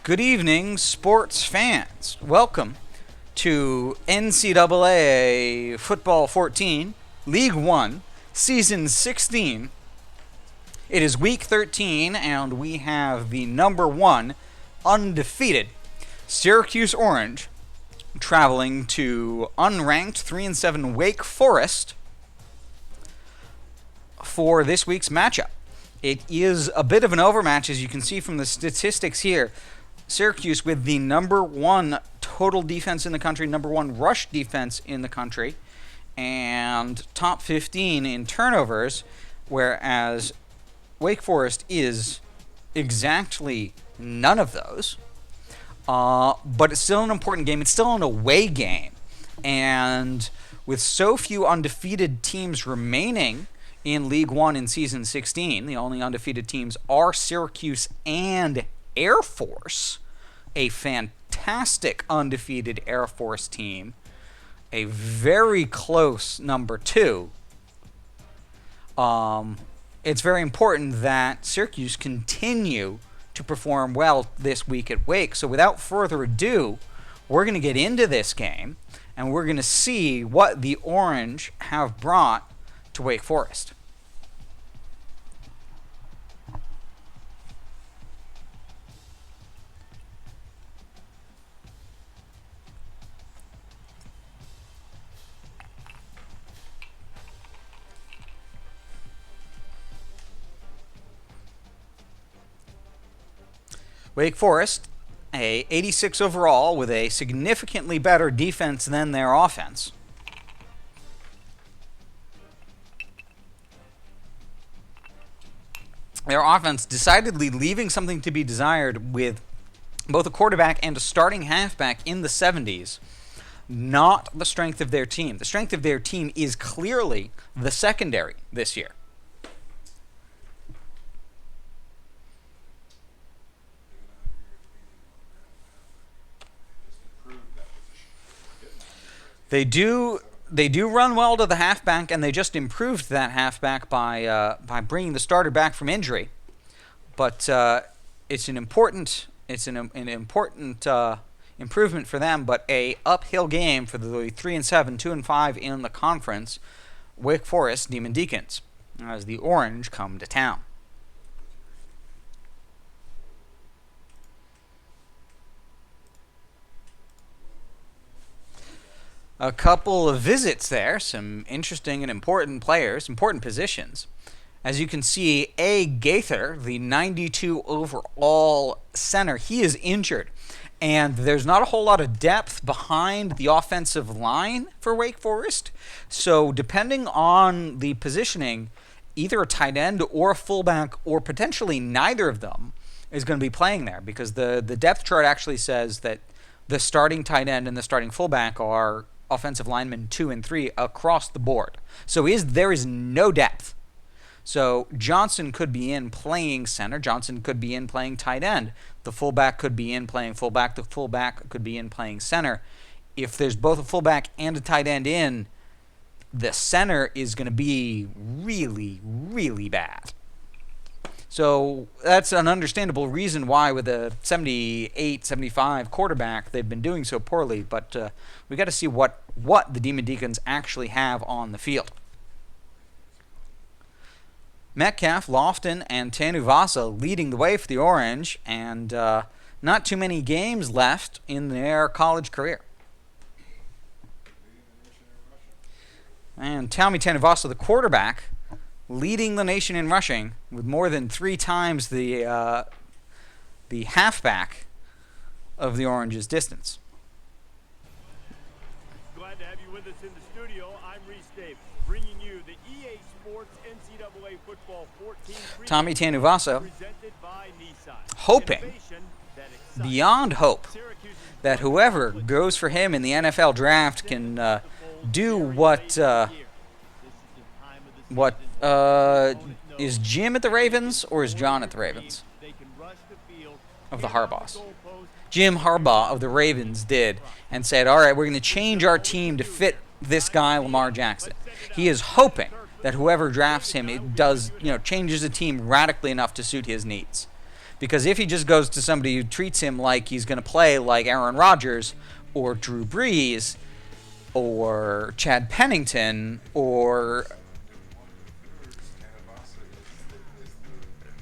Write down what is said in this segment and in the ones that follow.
Good evening, sports fans. Welcome to NCAA Football 14, League 1, Season 16. It is Week 13, and we have the number one undefeated Syracuse Orange traveling to unranked 3-7 Wake Forest for this week's matchup. It is a bit of an overmatch, as you can see from the statistics here. Syracuse with the number one total defense in the country, number one rush defense in the country, and top 15 in turnovers, whereas Wake Forest is exactly none of those. But it's still an important game. It's still an away game. And with so few undefeated teams remaining in League 1 in Season 16, the only undefeated teams are Syracuse and Air Force, a fantastic undefeated Air Force team, a very close number two. It's very important that Syracuse continue to perform well this week at Wake. So without further ado, we're going to get into this game, and we're going to see what the Orange have brought to Wake Forest. Wake Forest, a 86 overall with a significantly better defense than their offense. Their offense decidedly leaving something to be desired, with both a quarterback and a starting halfback in the 70s. Not the strength of their team. The strength of their team is clearly the secondary this year. They do run well to the halfback, and they just improved that halfback by bringing the starter back from injury. But it's an important improvement for them, but a uphill game for the 3-7, 2-5 in the conference Wake Forest Demon Deacons as the Orange come to town. A couple of visits there, some interesting and important players, important positions. As you can see, A. Gaither, the 92 overall center, he is injured. And there's not a whole lot of depth behind the offensive line for Wake Forest. So depending on the positioning, either a tight end or a fullback, or potentially neither of them, is going to be playing there. Because the depth chart actually says that the starting tight end and the starting fullback are offensive linemen 2 and 3 across the board. So there is no depth. So Johnson could be in playing center. Johnson could be in playing tight end. The fullback could be in playing fullback. The fullback could be in playing center. If there's both a fullback and a tight end in, the center is going to be really, really bad. So that's an understandable reason why with a 78, 75 quarterback they've been doing so poorly. But we got to see what the Demon Deacons actually have on the field. Metcalf, Lofton, and Tanuvasa leading the way for the Orange, and not too many games left in their college career. And Tommy Tanuvasa, the quarterback, leading the nation in rushing with more than 3 times the halfback of the Orange's distance. Glad to have you with us in the studio. I'm Reese Davis, bringing you the EA Sports NCAA Football 14 Tommy Tanuvasa, presented by Nissan. hoping, beyond hope, that whoever goes for him in the NFL draft can do what is Jim at the Ravens, or is John at the Ravens? Of the Harbaughs. Jim Harbaugh of the Ravens did, and said, all right, we're going to change our team to fit this guy, Lamar Jackson. He is hoping that whoever drafts him, it does, changes the team radically enough to suit his needs. Because if he just goes to somebody who treats him like he's going to play like Aaron Rodgers or Drew Brees or Chad Pennington or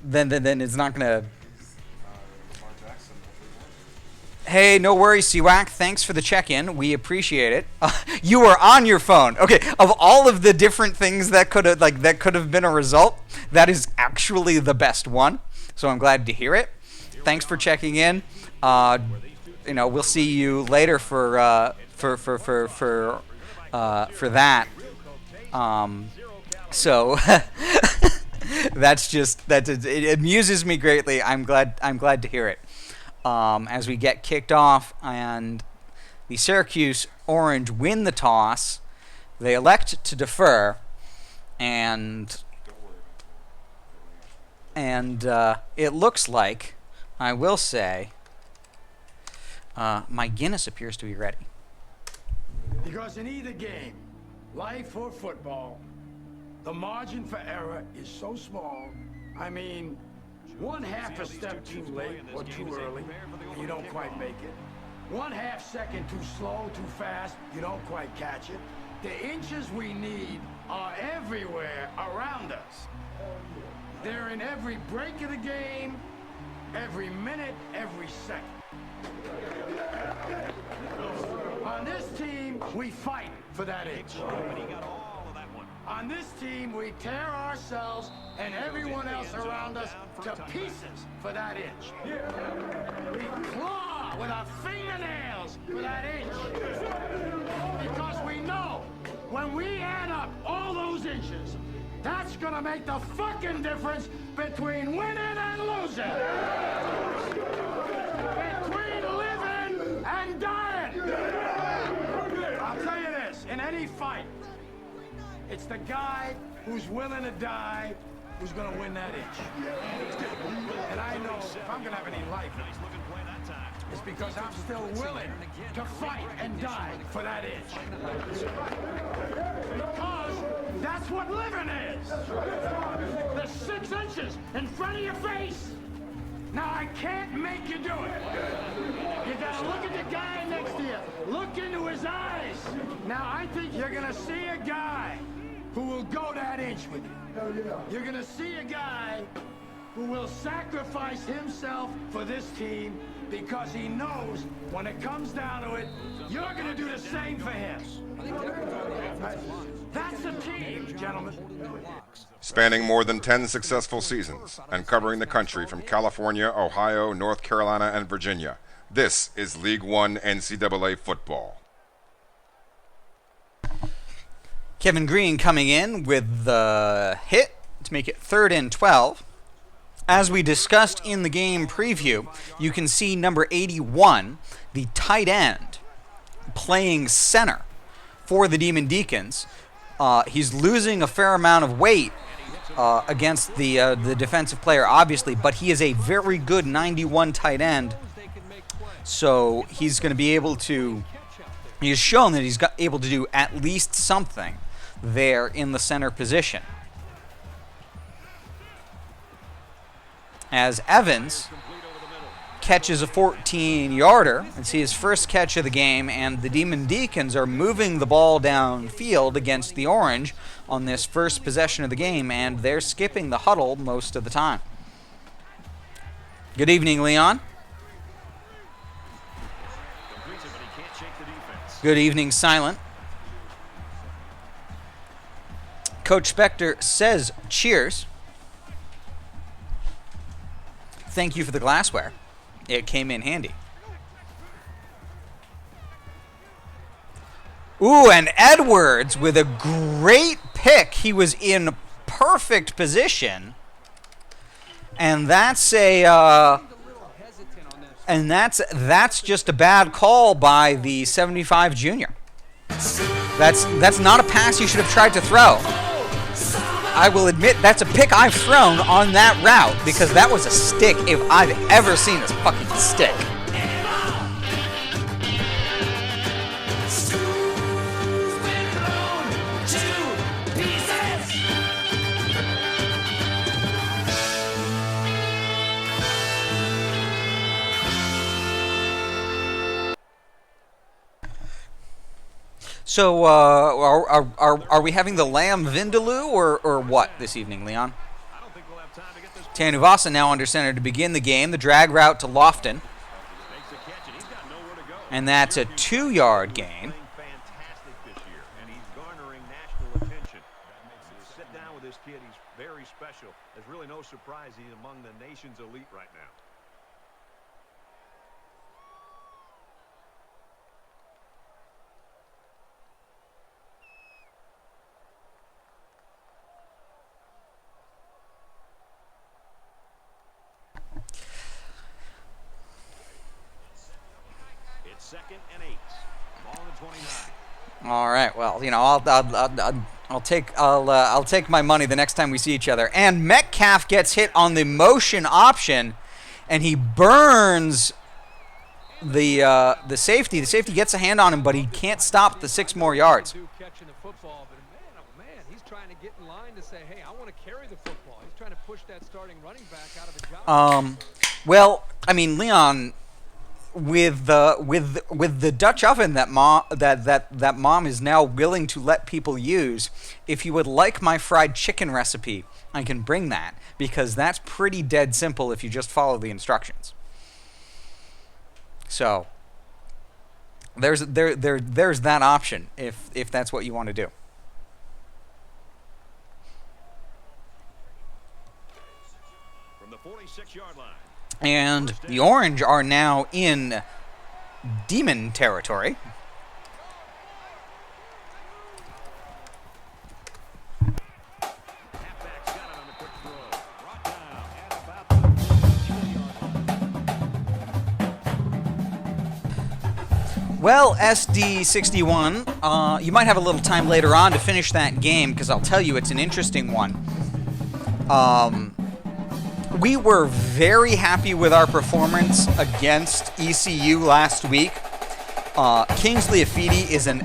then it's not going to. Hey, no worries, Wk. Thanks for the check-in. We appreciate it. You were on your phone. Okay, of all of the different things that could have been a result, that is actually the best one. So I'm glad to hear it. Thanks for checking in. We'll see you later for that. So it amuses me greatly. I'm glad to hear it. As we get kicked off and the Syracuse Orange win the toss, they elect to defer, and it looks like, I will say, my Guinness appears to be ready. Because in either game, life or football, the margin for error is so small. I mean, one half a step too late or too early, and you don't quite make it. 1/2 second too slow, too fast, you don't quite catch it. The inches we need are everywhere around us. They're in every break of the game, every minute, every second. On this team, we fight for that inch. On this team, we tear ourselves and everyone else around us to pieces for that inch. We claw with our fingernails for that inch. Because we know when we add up all those inches, that's gonna make the fucking difference between winning and losing. Between living and dying. I'll tell you this, in any fight, it's the guy who's willing to die who's going to win that inch. And I know if I'm going to have any life, it's because I'm still willing to fight and die for that inch. Because that's what living is. The 6 inches in front of your face. Now, I can't make you do it. You got to look at the guy next to you. Look into his eyes. Now, I think you're going to see a guy who will go that inch with you. You're going to see a guy who will sacrifice himself for this team because he knows when it comes down to it, you're going to do the same for him. That's a team, gentlemen. Spanning more than 10 successful seasons and covering the country from California, Ohio, North Carolina, and Virginia, this is League One NCAA football. Kevin Green coming in with the hit to make it 3rd and 12. As we discussed in the game preview, you can see number 81, the tight end, playing center for the Demon Deacons. He's losing a fair amount of weight against the defensive player, obviously, but he is a very good 91 tight end. So he's going to be able to. He has shown that he's able to do at least something there in the center position. As Evans catches a 14-yarder, it's his first catch of the game, and the Demon Deacons are moving the ball downfield against the Orange on this first possession of the game, and they're skipping the huddle most of the time. Good evening, Leon. Good evening, Silent. Coach Spectre says cheers. Thank you for the glassware. It came in handy. Ooh, and Edwards with a great pick. He was in perfect position. And that's that's just a bad call by the 75 junior. That's not a pass you should have tried to throw. I will admit that's a pick I've thrown on that route because that was a stick if I've ever seen a fucking stick. So, are we having the lamb vindaloo or what this evening, Leon? I don't think we'll have time to get this. Tanuvasa now under center to begin the game. The drag route to Lofton. Makes the catch, and he's got nowhere to go. And that's a 2-yard gain. Playing fantastic this year, and he's garnering national attention. That makes it sit down with this kid. He's very special. There's really no surprise he's among the nation's elite right now. It's 2nd and 8. Ball in the 29. All right. Well, I'll take my money the next time we see each other. And Metcalf gets hit on the motion option, and he burns the safety. The safety gets a hand on him, but he can't stop the 6 more yards. Catching the football, but man, he's trying to get in line to say, hey, I want to carry the football. He's trying to push that starting running back out of a job. Well, I mean, Leon, with the Dutch oven that mom is now willing to let people use, if you would like my fried chicken recipe, I can bring that, because that's pretty dead simple if you just follow the instructions. So there's that option if that's what you want to do. From the 46-yard line. And the Orange are now in demon territory. Halfback's got it on the quick throw. Brought down at about the 2-yard line. Well, SD61, you might have a little time later on to finish that game, because I'll tell you it's an interesting one. We were very happy with our performance against ECU last week. Kingsley Afidi is an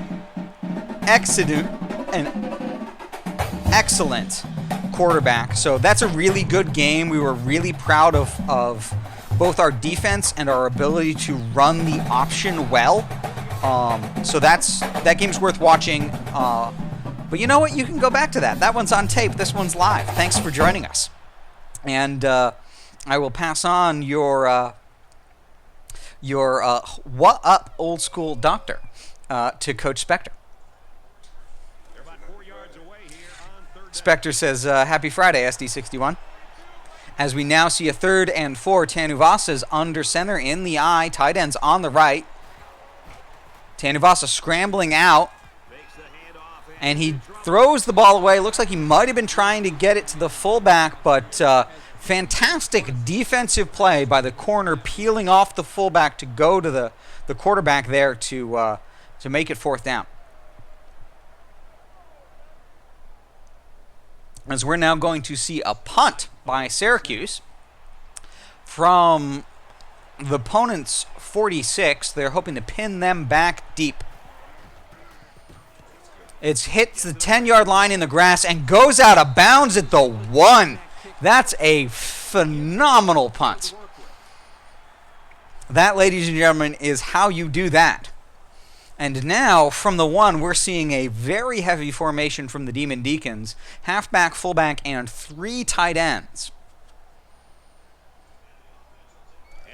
excellent quarterback. So that's a really good game. We were really proud of both our defense and our ability to run the option well. So that game's worth watching. But you know what? You can go back to that. That one's on tape. This one's live. Thanks for joining us. And I will pass on your what up old school doctor to Coach Spectre. They're about 4 yards away here on 3rd down. Spectre says, happy Friday, SD61. As we now see a 3rd and 4, Tanuvasa's under center in the eye, tight ends on the right. Tanuvasa scrambling out, Makes the handoff, and he throws the ball away. Looks like he might have been trying to get it to the fullback, but fantastic defensive play by the corner, peeling off the fullback to go to the quarterback there to make it 4th down. As we're now going to see a punt by Syracuse from the opponent's 46. They're hoping to pin them back deep. It hits the 10-yard line in the grass and goes out of bounds at the 1. That's a phenomenal punt. That, ladies and gentlemen, is how you do that. And now, from the 1, we're seeing a very heavy formation from the Demon Deacons. Halfback, fullback, and 3 tight ends.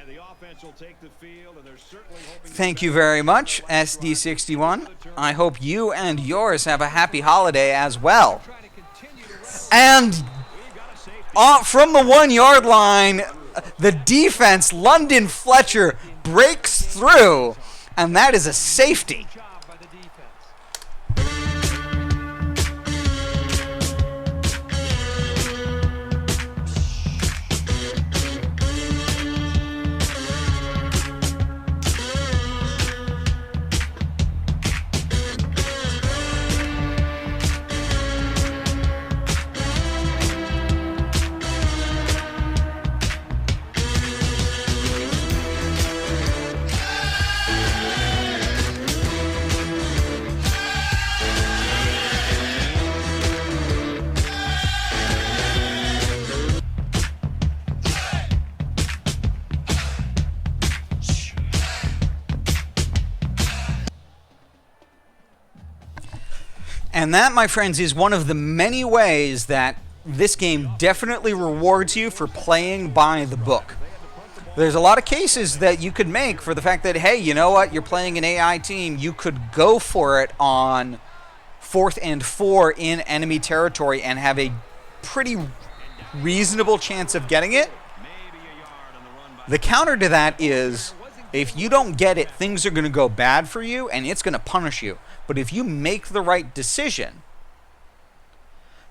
And the offense will take the field, and they're certainly hoping. Thank you very much, SD61. I hope you and yours have a happy holiday as well. And from the 1-yard line, the defense, London Fletcher, breaks through, and that is a safety. And that, my friends, is one of the many ways that this game definitely rewards you for playing by the book. There's a lot of cases that you could make for the fact that, hey, you know what? You're playing an AI team. You could go for it on 4th and 4 in enemy territory and have a pretty reasonable chance of getting it. The counter to that is, if you don't get it, things are going to go bad for you, and it's going to punish you. But if you make the right decision,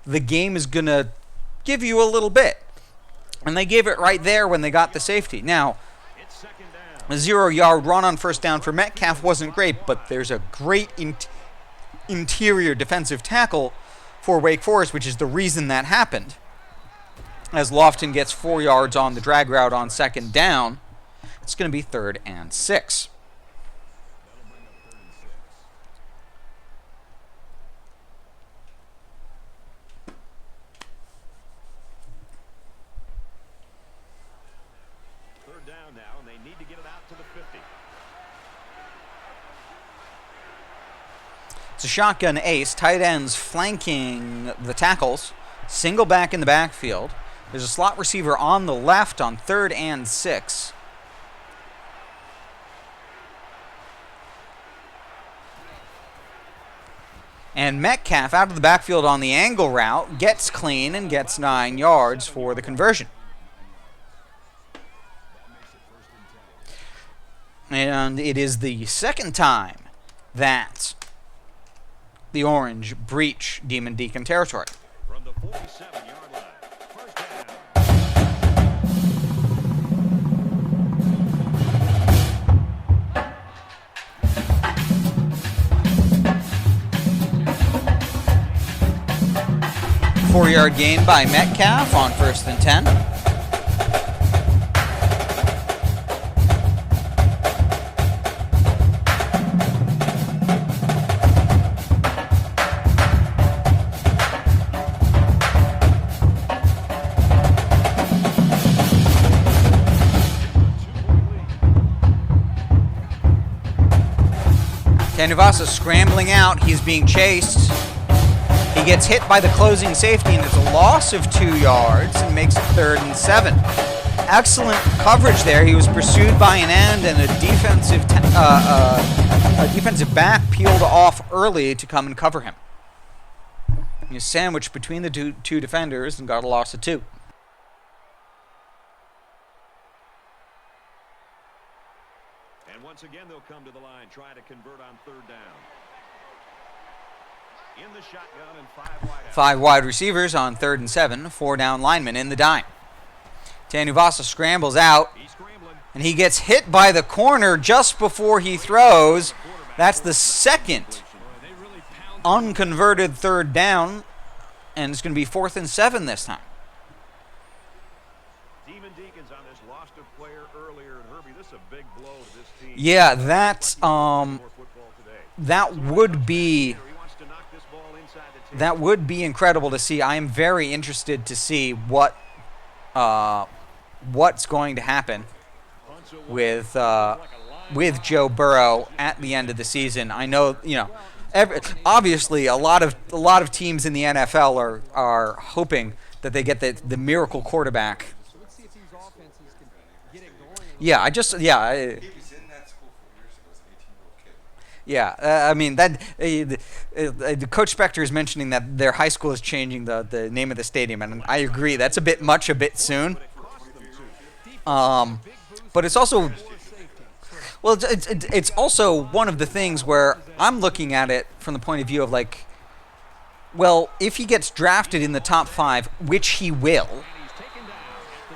the game is going to give you a little bit. And they gave it right there when they got the safety. Now, a 0-yard run on first down for Metcalf wasn't great, but there's a great interior defensive tackle for Wake Forest, which is the reason that happened. As Lofton gets 4 yards on the drag route on second down, it's going to be 3rd and 6. Third down now, and they need to get it out to the 50. It's a shotgun ace. Tight ends flanking the tackles. Single back in the backfield. There's a slot receiver on the left on 3rd and 6. And Metcalf out of the backfield on the angle route gets clean and gets 9 yards for the conversion. And it is the second time that the Orange breach Demon Deacon territory. From the 47-yard line. First down. 4-yard gain by Metcalf on 1st and 10. Tanuvasa scrambling out. He's being chased. He gets hit by the closing safety, and it's a loss of 2 yards and makes it 3rd and 7. Excellent coverage there. He was pursued by an end, and a defensive back peeled off early to come and cover him. He was sandwiched between the two defenders and got a loss of 2. And once again, they'll come to the line, try to convert on 3rd down. In the shotgun and 5 wide out. 5 wide receivers on 3rd and 7. 4 down linemen in the dime. Tanuvasa scrambles out, He's scrambling. and he gets hit by the corner just before he throws. That's the second unconverted 3rd down, and it's going to be 4th and 7 this time. Demon Deacons on this lost a player earlier, and Herbie, this is a big blow to this team. Yeah, that More football today. that would be He wants to knock this ball inside the 10. that would be incredible to see. I am very interested to see what's going to happen with Joe Burrow at the end of the season. I know, obviously a lot of teams in the NFL are hoping that they get the miracle quarterback. So let's see if these offenses can get it going. Yeah, He was in that school 4 years ago as an 18-year-old kid. yeah. I mean that the Coach Spectre is mentioning that their high school is changing the name of the stadium, and I agree. That's a bit much, a bit soon. But it's also, well, it's also one of the things where I'm looking at it from the point of view of like, well, if he gets drafted in the top 5, which he will,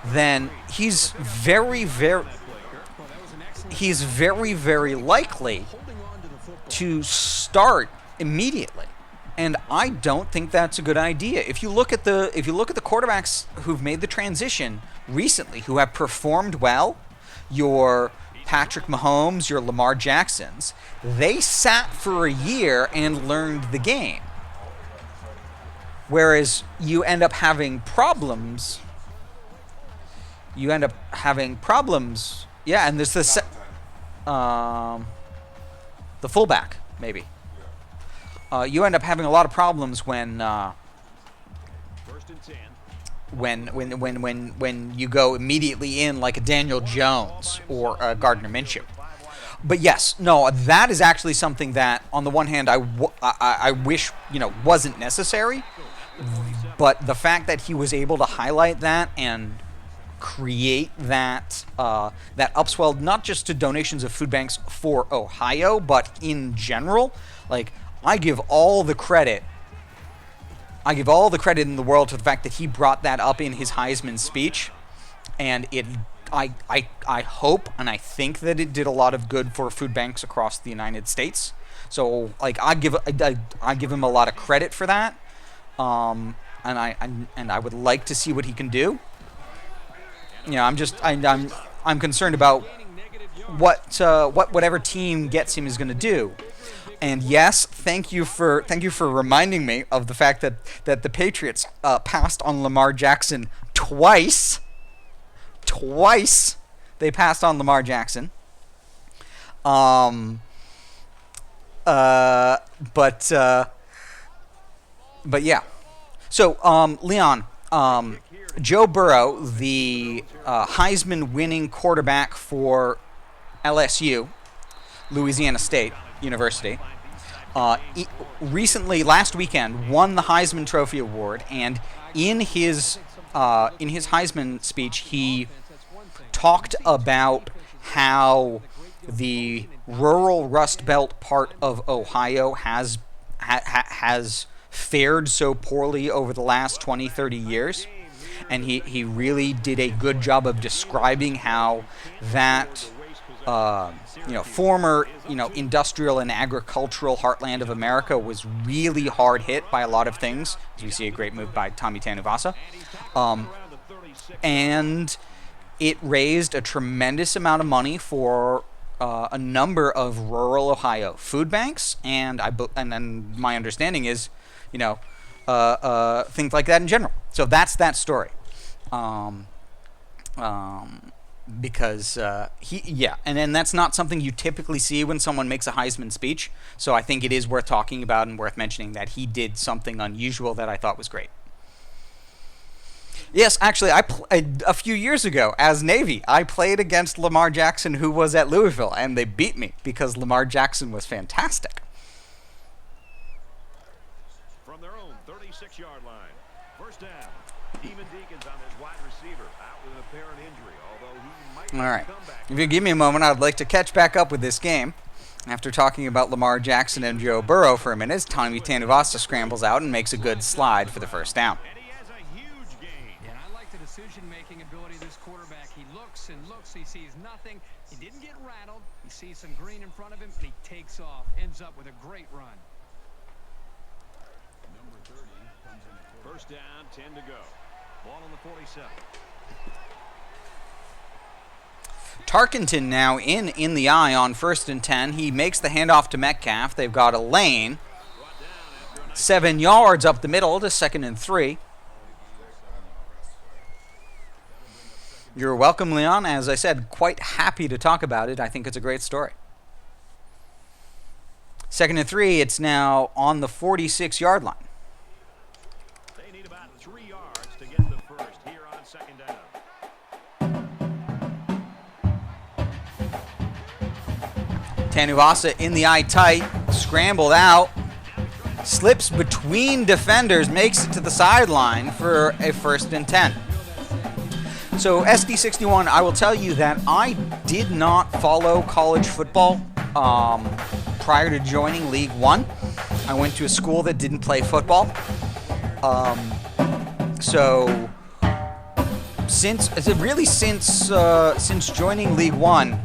then he's very, very likely to start immediately. And I don't think that's a good idea. If you look at the quarterbacks who've made the transition recently, who have performed well, your Patrick Mahomes, your Lamar Jacksons, they sat for a year and learned the game. Whereas you end up having problems. Yeah, and there's the fullback maybe. you end up having a lot of problems when First and 10. when you go immediately in like a Daniel Jones or a Gardner Minshew. But yes, no, that is actually something that, on the one hand, I wish wasn't necessary. But the fact that he was able to highlight that and create that that upswell, not just to donations of food banks for Ohio, but in general, like I give all the credit in the world to the fact that he brought that up in his Heisman speech, and I hope and I think that it did a lot of good for food banks across the United States. So like I give him a lot of credit for that, and I would like to see what he can do. I'm concerned about whatever team gets him is going to do. And yes, thank you for reminding me of the fact that the Patriots passed on Lamar Jackson twice. Twice they passed on Lamar Jackson. But yeah. So Leon, Joe Burrow, the Heisman-winning quarterback for LSU, Louisiana State University, recently, last weekend, won the Heisman Trophy Award, and in his Heisman speech, he talked about how the rural Rust Belt part of Ohio has fared so poorly over the last 20, 30 years. And he really did a good job of describing how that former industrial and agricultural heartland of America was really hard hit by a lot of things. As we see a great move by Tommy Tanuvasa, and it raised a tremendous amount of money for a number of rural Ohio food banks, and then my understanding is, things like that in general. So that's that story. Because and then that's not something you typically see when someone makes a Heisman speech. So I think it is worth talking about and worth mentioning that he did something unusual that I thought was great. Yes, actually, a few years ago as Navy, I played against Lamar Jackson, who was at Louisville, and they beat me because Lamar Jackson was fantastic. From their own 36-yard line. First down. Demon Deacons on his wide receiver, out with an apparent injury, although he might All right. come back. If you give me a moment, I'd like to catch back up with this game. After talking about Lamar Jackson and Joe Burrow for a minute, Tommy Tanuvasa scrambles out and makes a good slide for the first down. And he has a huge gain. And I like the decision-making ability of this quarterback. He looks and looks. He sees nothing. He didn't get rattled. He sees some green in front of him, and he takes off. Ends up with a great run. Number 30 comes in. First down, 10 to go. Ball on the 47. Tarkenton now in the eye on 1st and 10. He makes the handoff to Metcalf. They've got a lane. 7 yards up the middle to 2nd and 3. You're welcome, Leon. As I said, quite happy to talk about it. I think it's a great story. 2nd and 3, it's now on the 46-yard line. They need about 3 yards to get the first here on second down. Tanuvasa in the eye tight, scrambled out, slips between defenders, makes it to the sideline for a 1st and 10. So SD61, I will tell you that I did not follow college football prior to joining League 1. I went to a school that didn't play football. So since joining League 1,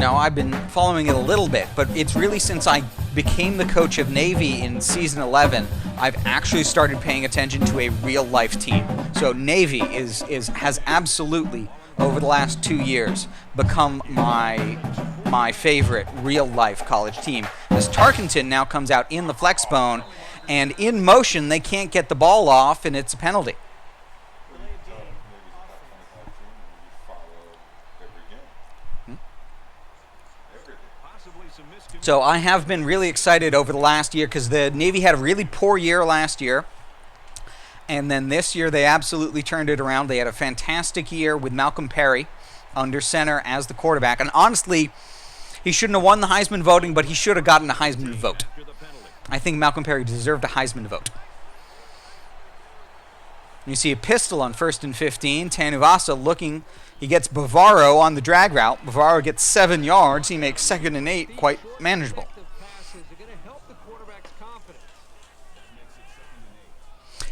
I've been following it a little bit, but it's really since I became the coach of Navy in season 11, I've actually started paying attention to a real life team. So Navy has absolutely, over the last 2 years, become my favorite real life college team. As Tarkenton now comes out in the flex bone, and in motion they can't get the ball off, and it's a penalty. Possibly So I have been really excited over the last year because the Navy had a really poor year last year. And then this year they absolutely turned it around. They had a fantastic year with Malcolm Perry under center as the quarterback. And honestly, he shouldn't have won the Heisman voting, but he should have gotten a Heisman vote. I think Malcolm Perry deserved a Heisman vote. You see a pistol on 1st and 15. Tanuvasa looking. He gets Bavaro on the drag route. Bavaro gets 7 yards. He makes 2nd and 8 quite manageable.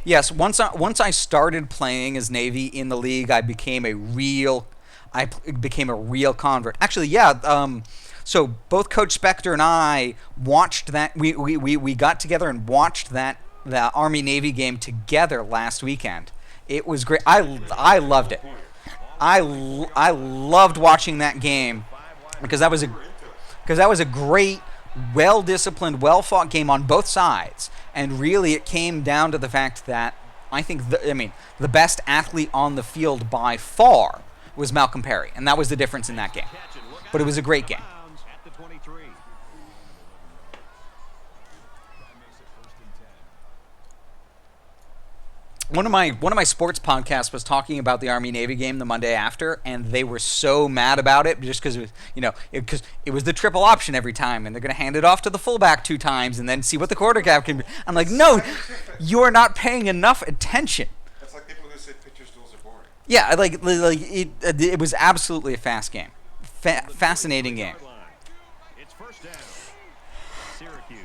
Yes, once I started playing as Navy in the league, I became a real convert. Actually, yeah. So both Coach Spectre and I watched that. We got together and watched the Army-Navy game together last weekend. It was great. I loved it. I loved watching that game because that was a great, well-disciplined, well-fought game on both sides. And really, it came down to the fact that I think the best athlete on the field by far was Malcolm Perry, and that was the difference in that game. But it was a great game. One of my sports podcasts was talking about the Army-Navy game the Monday after, and they were so mad about it just because it was the triple option every time, and they're going to hand it off to the fullback 2 times and then see what the quarterback can be. I'm like, no, you are not paying enough attention. That's like people who say pitcher's duels are boring. Yeah, it was absolutely a fast game, fascinating game. It's first down. Syracuse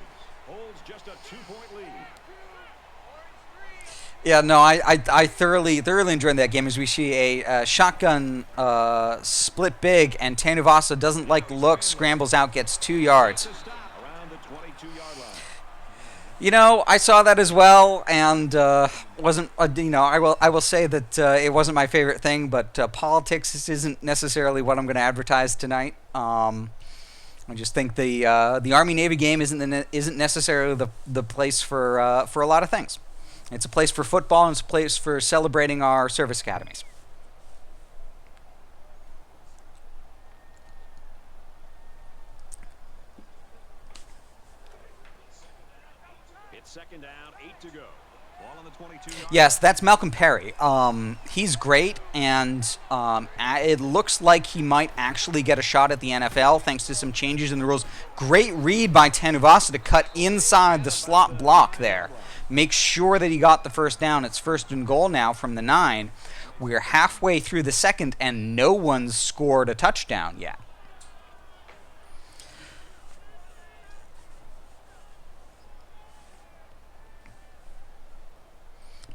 holds just a 2-point lead. Yeah, no, I thoroughly enjoyed that game as we see a shotgun split big, and Tanuvasa doesn't like the look, scrambles out, gets 2 yards. Around the 22-yard line. You know, I saw that as well, and wasn't I will say that it wasn't my favorite thing, but politics isn't necessarily what I'm going to advertise tonight. I just think the Army-Navy game isn't necessarily the place for a lot of things. It's a place for football, and it's a place for celebrating our service academies. It's 2nd down, 8 to go. Ball on the 22-yard Yes, that's Malcolm Perry. He's great, and it looks like he might actually get a shot at the NFL thanks to some changes in the rules. Great read by Tanuvasa to cut inside the slot block there. Make sure that he got the first down. It's 1st and goal now from the 9. We're halfway through the 2nd, and no one's scored a touchdown yet.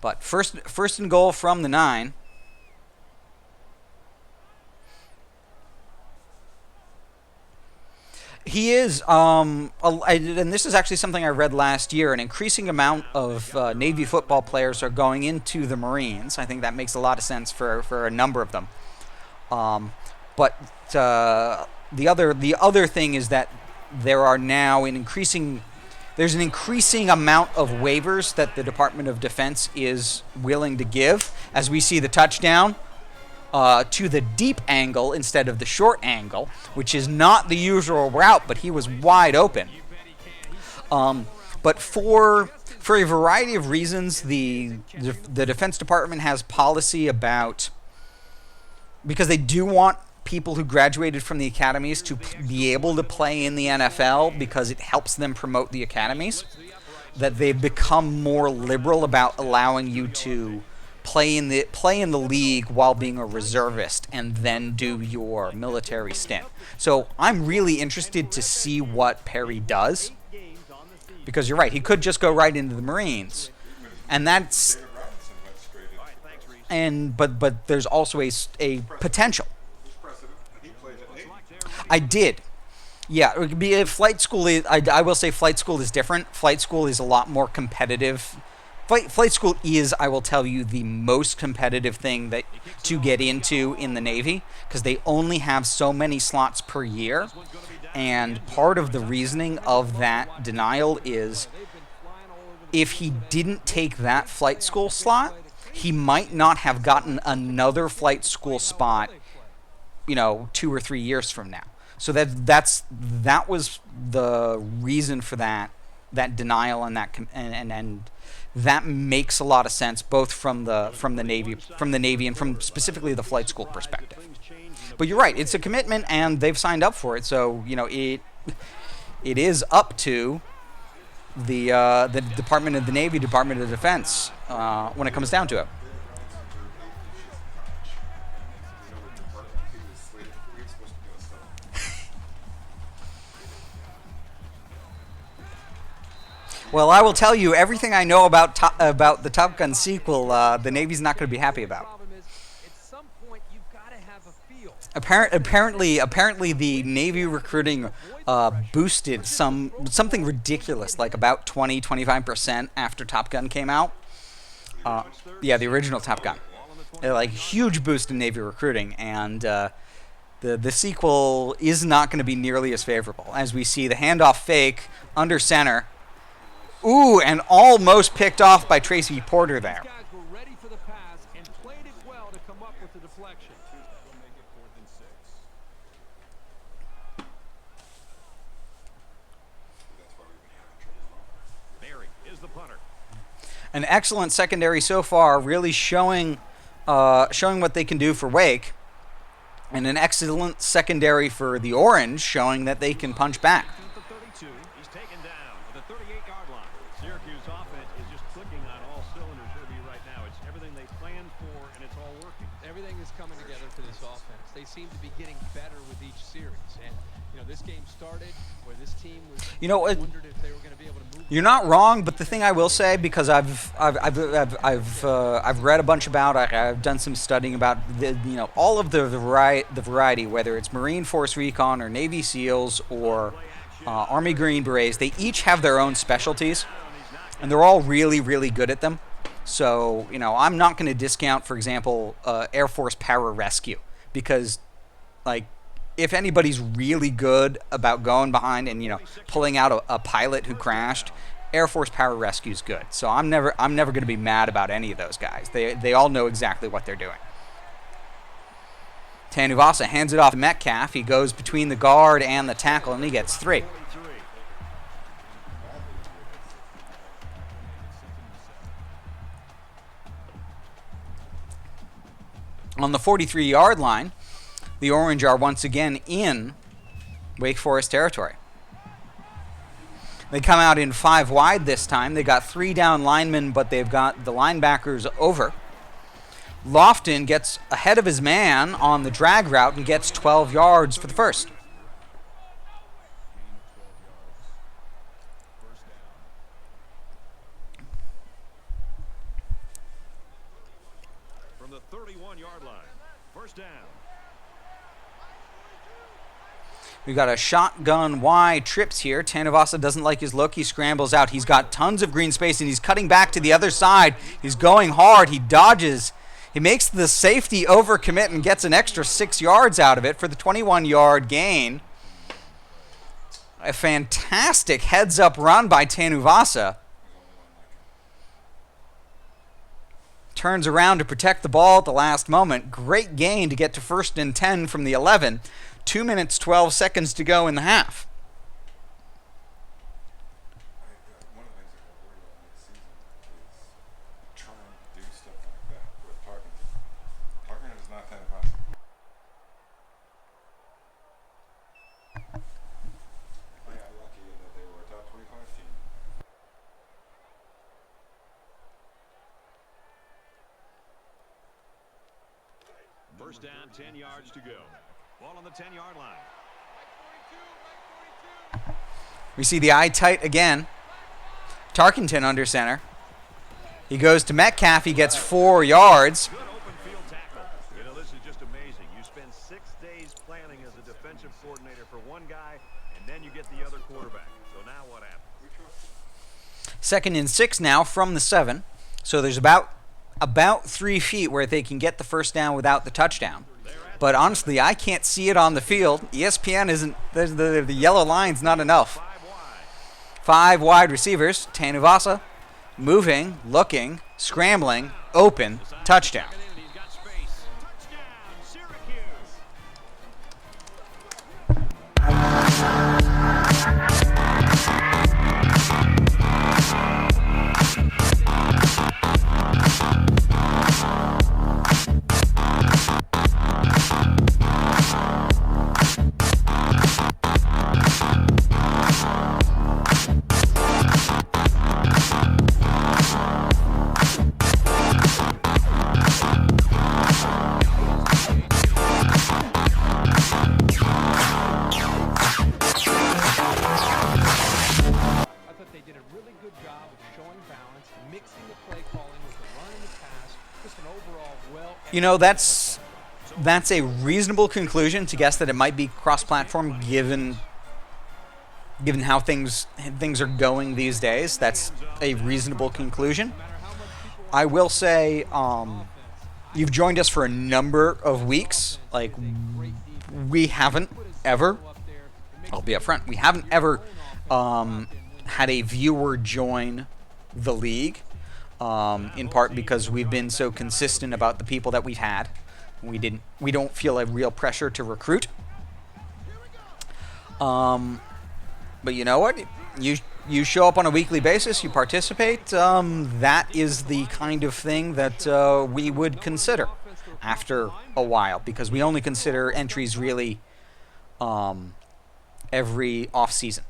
But first and goal from the 9. He is, and this is actually something I read last year, an increasing amount of Navy football players are going into the Marines. I think that makes a lot of sense for a number of them. But the other thing is that there are now there's an increasing amount of waivers that the Department of Defense is willing to give, as we see the touchdown to the deep angle instead of the short angle, which is not the usual route, but he was wide open. But for a variety of reasons, the Defense Department has policy about, because they do want people who graduated from the academies to be able to play in the NFL because it helps them promote the academies, that they've become more liberal about allowing you to play in the league while being a reservist and then do your military stint. So I'm really interested to see what Perry does, because you're right, he could just go right into the Marines, and that's but there's also a potential. I did. Yeah, it would be a flight school. I will say flight school is different. Flight school is a lot more competitive. Flight school is, I will tell you, the most competitive thing to get into in the Navy, because they only have so many slots per year. And part of the reasoning of that denial is if he didn't take that flight school slot, he might not have gotten another flight school spot, 2 or 3 years from now. So that was the reason for that denial and and that makes a lot of sense, both from the Navy and from specifically the flight school perspective. But you're right, it's a commitment and they've signed up for it. So it is up to the Department of the Navy, Department of Defense when it comes down to it. Well, I will tell you everything I know about the Top Gun sequel. The Navy's not going to be happy about. Apparently, the Navy recruiting boosted something ridiculous, like about 20-25% after Top Gun came out. Yeah, the original Top Gun, like huge boost in Navy recruiting, and the sequel is not going to be nearly as favorable. As we see the handoff fake under center. Ooh, and almost picked off by Tracy Porter there. Guys were ready for the pass and played it well to come up with the deflection. Mary is the punter. An excellent secondary so far, really showing what they can do for Wake, and an excellent secondary for the Orange, showing that they can punch back. He's taken down at the 38-yard line. Syracuse offense is just clicking on all cylinders right now. It's everything they planned for, and it's all working. Everything is coming together for this offense. They seem to be getting better with each series. And, this game started where this team was wondered if they were going to be able to move. You're not wrong, but the thing I will say, because I've read a bunch about it, I've done some studying about all of the variety, whether it's Marine Force Recon or Navy SEALs or Army Green Berets. They each have their own specialties, and they're all really, really good at them. So I'm not going to discount, for example, Air Force Pararescue, because if anybody's really good about going behind and pulling out a pilot who crashed, Air Force Pararescue is good. So I'm never going to be mad about any of those guys. They all know exactly what they're doing. Tanuvasa hands it off to Metcalf. He goes between the guard and the tackle, and he gets 3. On the 43-yard line, the Orange are once again in Wake Forest territory. They come out in 5 wide this time. They got 3 down linemen, but they've got the linebackers over. Lofton gets ahead of his man on the drag route and gets 12 yards for the first. From the 31-yard line, first down. We've got a shotgun Y trips here. Tanuvasa doesn't like his look. He scrambles out. He's got tons of green space, and he's cutting back to the other side. He's going hard. He dodges. He makes the safety overcommit and gets an extra 6 yards out of it for the 21-yard gain. A fantastic heads-up run by Tanuvasa. Turns around to protect the ball at the last moment. Great gain to get to 1st and 10 from the 11. 2 minutes, 12 seconds to go in the half. One of the things I got worried about next season is trying to do stuff like that with Tarkenton. Tarkenton is not that impossible. I got lucky in that they were a top 25 team. First down, 10 yards to go. Ball on the 10-yard line. We see the eye tight again. Tarkenton under center. He goes to Metcalf. He gets 4 yards. Good open field tackle. This is just amazing. You spend 6 days planning as a defensive coordinator for one guy, and then you get the other quarterback. So now what happens? 2nd and 6 now from the 7. So there's about 3 feet where they can get the first down without the touchdown. But honestly, I can't see it on the field. ESPN isn't, the yellow line's not enough. 5 wide receivers. Tanuvasa moving, looking, scrambling, open, touchdown. He's got space. Touchdown, Syracuse. You know, that's a reasonable conclusion to guess that it might be cross-platform, given how things are going these days. That's a reasonable conclusion. I will say, you've joined us for a number of weeks. Like, we haven't ever, I'll be upfront, we haven't ever had a viewer join the league, in part because we've been so consistent about the people that we've had. We don't feel a real pressure to recruit. But you know what? You show up on a weekly basis, you participate. That is the kind of thing that we would consider after a while, because we only consider entries really every off season.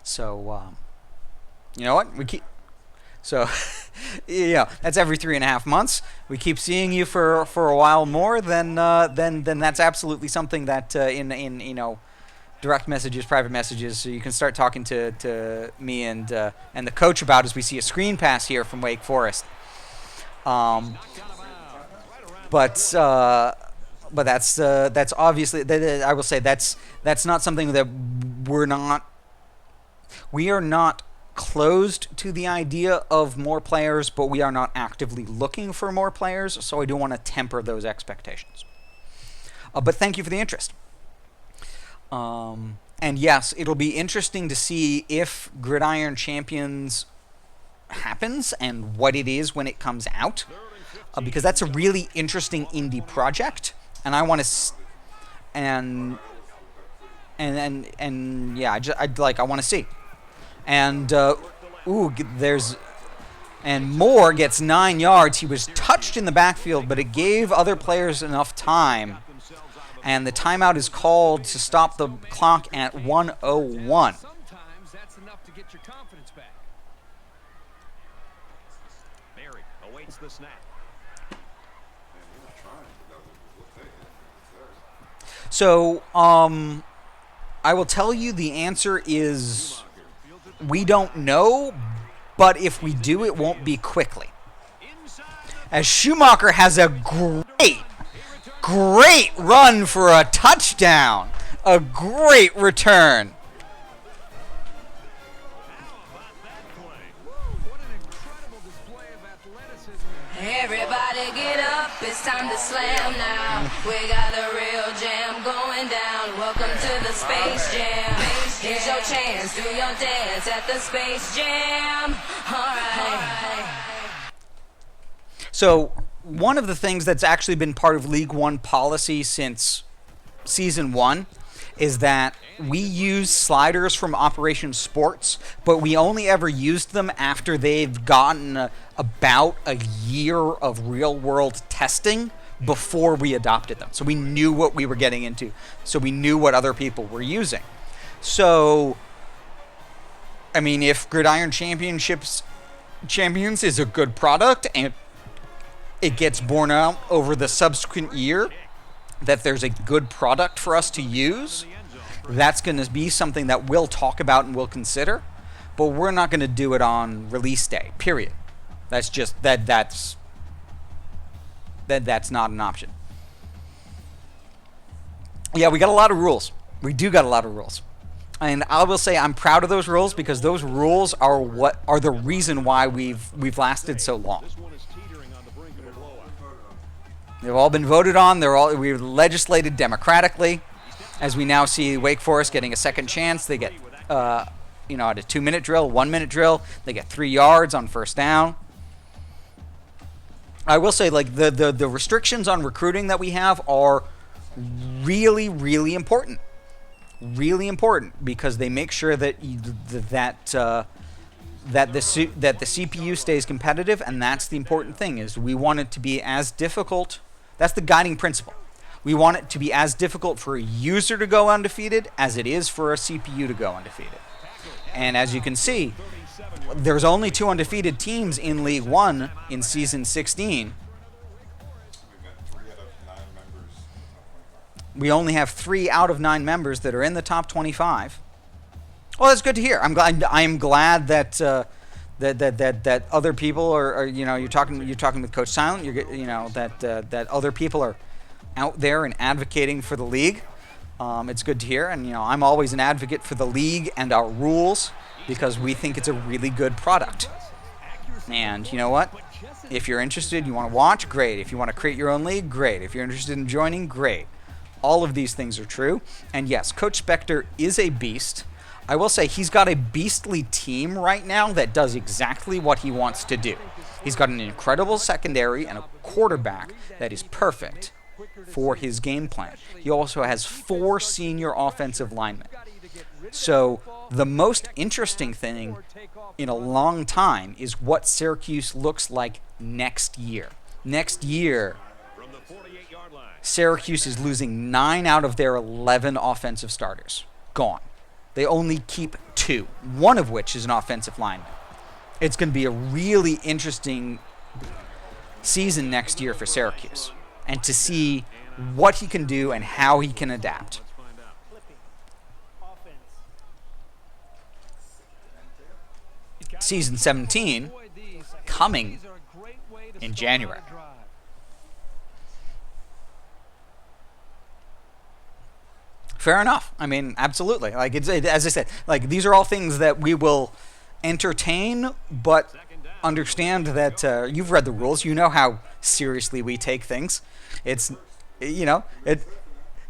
So you know what? We keep. So, yeah, that's every 3.5 months. We keep seeing you for a while more. Then that's absolutely something that in you know, direct messages, private messages, so you can start talking to me and the coach about as we see a screen pass here from Wake Forest. But that's obviously, I will say that's not something that we are not closed to the idea of more players, but we are not actively looking for more players, so I do want to temper those expectations. But thank you for the interest. And yes, it'll be interesting to see if Gridiron Champions happens and what it is when it comes out, because that's a really interesting indie project, and I want to I want to see. And Moore gets 9 yards. He was touched in the backfield, but it gave other players enough time. And the timeout is called to stop the clock at 1:01. Sometimes that's enough to get your confidence back. Barry awaits the snap. So, I will tell you the answer is we don't know, but if we do, it won't be quickly. As Schumacher has a great run for a touchdown. A great return. Everybody get up, it's time to slam now. We got a real jam going down. Welcome to the Space Jam. Here's your chance, do your dance at the Space Jam. Alright. So, one of the things that's actually been part of League One policy since Season 1 is that we use sliders from Operation Sports, but we only ever used them after they've gotten about a year of real-world testing before we adopted them. So we knew what we were getting into. So we knew what other people were using. So, I mean, if Gridiron Champions is a good product and it gets borne out over the subsequent year that there's a good product for us to use, that's going to be something that we'll talk about and we'll consider, but we're not going to do it on release day, period. That's just that's not an option. Yeah, we got a lot of rules. We do got a lot of rules. And I will say I'm proud of those rules, because those rules are what are the reason why we've lasted so long. They've all been voted on. We've legislated democratically. As we now see Wake Forest getting a second chance, they get at a 2-minute drill, 1-minute drill, they get 3 yards on first down. I will say, like, the restrictions on recruiting that we have are really, really important. Really important, because they make sure that the CPU stays competitive, and that's the important thing. Is we want it to be as difficult. That's the guiding principle. We want it to be as difficult for a user to go undefeated as it is for a CPU to go undefeated. And as you can see, there's only 2 undefeated teams in League 1 in Season 16. We only have 3 out of 9 members that are in the top 25. Well, that's good to hear. I'm glad that that other people are you're talking with Coach Silent. That other people are out there and advocating for the league. It's good to hear, and I'm always an advocate for the league and our rules because we think it's a really good product. And you know what? If you're interested, you want to watch, great. If you want to create your own league, great. If you're interested in joining, great. All of these things are true. And yes, Coach Spectre is a beast. I will say he's got a beastly team right now that does exactly what he wants to do. He's got an incredible secondary and a quarterback that is perfect for his game plan. He also has 4 senior offensive linemen. So the most interesting thing in a long time is what Syracuse looks like next year. Next year, Syracuse is losing 9 out of their 11 offensive starters. Gone. They only keep 2, one of which is an offensive lineman. It's going to be a really interesting season next year for Syracuse, and to see what he can do and how he can adapt. Season 17 coming in January. Fair enough. I mean, absolutely. Like as I said, like these are all things that we will entertain, but understand that you've read the rules. You know how seriously we take things. It's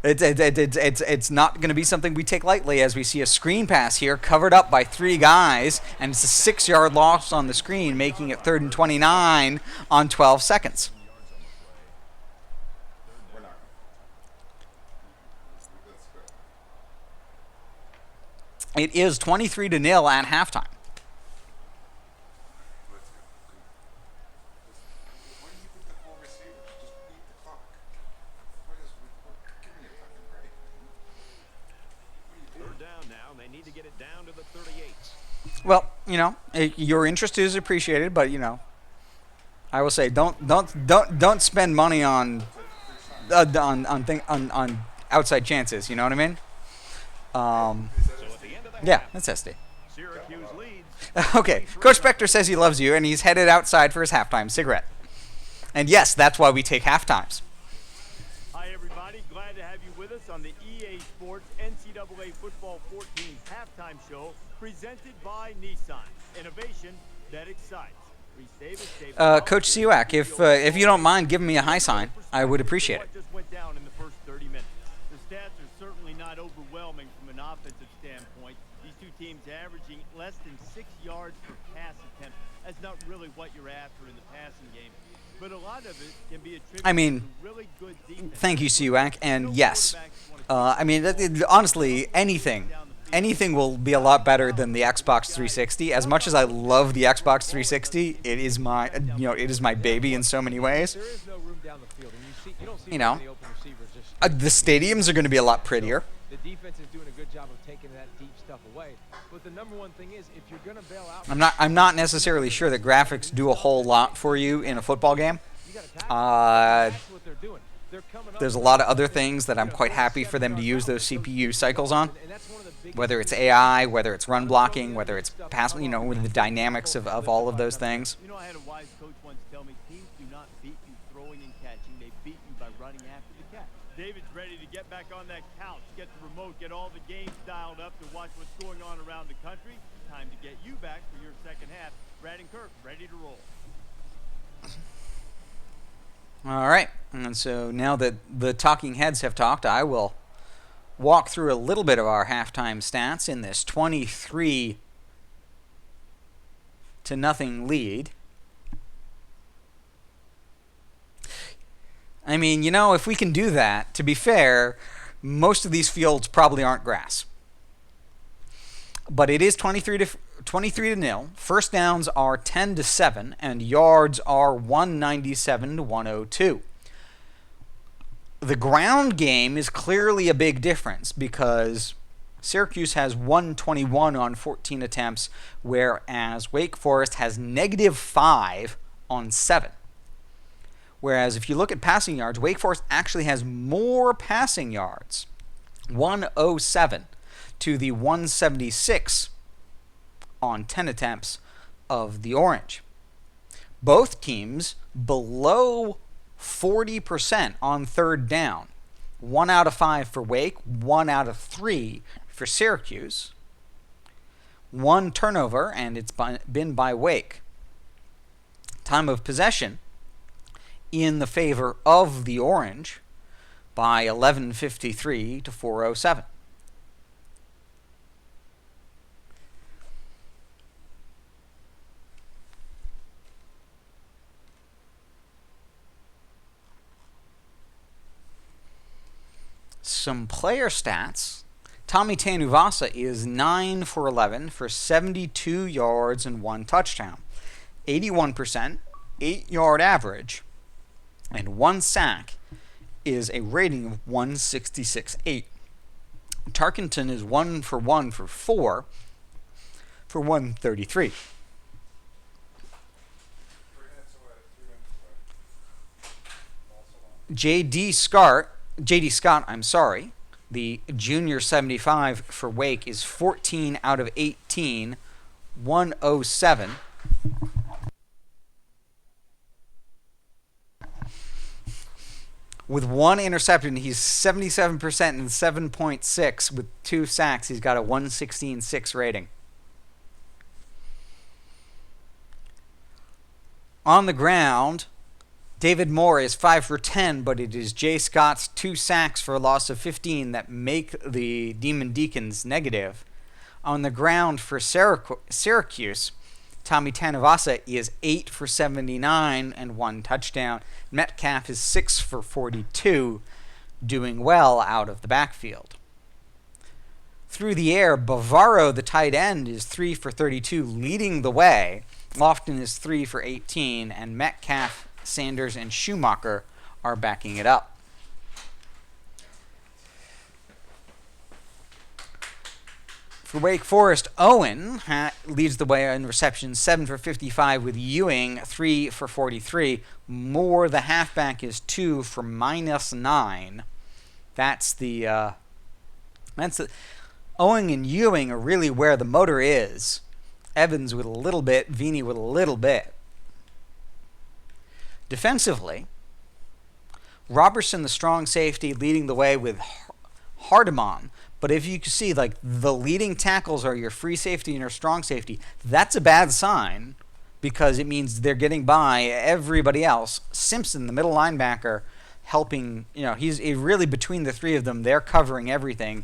it's not going to be something we take lightly, as we see a screen pass here covered up by 3 guys, and it's a 6-yard loss on the screen, making it 3rd and 29 on 12 seconds. It is 23-0 at halftime. Well, your interest is appreciated, but I will say don't spend money on outside chances. You know what I mean? Yeah, that's SD. Okay, Coach Spectre says he loves you, and he's headed outside for his halftime cigarette. And yes, that's why we take halftimes. Hi, everybody. Glad to have you with us on the EA Sports NCAA Football 14 halftime show, presented by Nissan. Innovation that excites. Coach Siwak, if you don't mind giving me a high sign, I would appreciate it. Just went down in the first 30 minutes. The stats are certainly not overwhelming from an offensive standpoint. These two teams averaging less than 6 yards per pass attempt. That's not really what you're after in the passing game. But a lot of it can be attributed to really good defense. Thank you, Siwak, and yes. Honestly, anything will be a lot better than the Xbox 360. As much as I love the Xbox 360, it is my baby in so many ways. There is no room down the field, and you don't see You know, many open receivers. Just the stadiums are going to be a lot prettier. the defense is doing a good job of taking that deep stuff away. But the number one thing is, if you're going to bail out, I'm not necessarily sure that graphics do a whole lot for you in a football game. you got to tackle. That's what they're doing. They're coming up There's a lot of other things that I'm quite happy for them to use those CPU cycles on. and that's one of the big Whether it's AI, whether it's run blocking, whether it's pass, with the dynamics of all of those things. You know, I had a wise coach once tell me, teams do not beat you throwing and catching. They beat you by running after the catch. David's ready to get back on that couch, get the remote, get all the games dialed up to watch what's going on around the country. Time to get you back for your second half. Brad and Kirk, ready to roll. All right, and so now that the talking heads have talked, I will walk through a little bit of our halftime stats in this 23-0 lead. I mean, if we can do that, to be fair, most of these fields probably aren't grass. But it is 23-0. First downs are 10-7, and yards are 197-102. The ground game is clearly a big difference because Syracuse has 121 on 14 attempts, whereas Wake Forest has -5 on 7. Whereas if you look at passing yards, Wake Forest actually has more passing yards, 107 to the 176 on 10 attempts of the Orange. Both teams below 40% on third down. 1 out of 5 for Wake, 1 out of 3 for Syracuse. 1 turnover, and it's been by Wake. Time of possession in the favor of the Orange by 11:53 to 4:07. Some player stats. Tommy Tanuvasa is 9 for 11 for 72 yards and 1 touchdown. 81%, 8-yard average, and 1 sack is a rating of 166.8. Tarkenton is 1 for 1 for 4 for 133. J.D. Scott, the junior 75 for Wake, is 14 out of 18, 107. With 1 interception, he's 77% and 7.6. With 2 sacks, he's got a 116.6 rating. On the ground, David Moore is 5 for 10, but it is Jay Scott's 2 sacks for a loss of 15 that make the Demon Deacons negative. On the ground for Syracuse, Tommy Tanuvasa is 8 for 79 and 1 touchdown. Metcalf is 6 for 42, doing well out of the backfield. Through the air, Bavaro, the tight end, is 3 for 32, leading the way. Lofton is 3 for 18, and Metcalf, Sanders, and Schumacher are backing it up. For Wake Forest, Owen leads the way in receptions, 7 for 55, with Ewing 3 for 43. Moore, the halfback, is 2 for -9. That's the Owen and Ewing are really where the motor is. Evans with a little bit, Vini with a little bit. Defensively, Robertson, the strong safety, leading the way with Hardemon. But if you can see, like, the leading tackles are your free safety and your strong safety, that's a bad sign because it means they're getting by everybody else. Simpson, the middle linebacker, helping, he's really between the three of them. They're covering everything.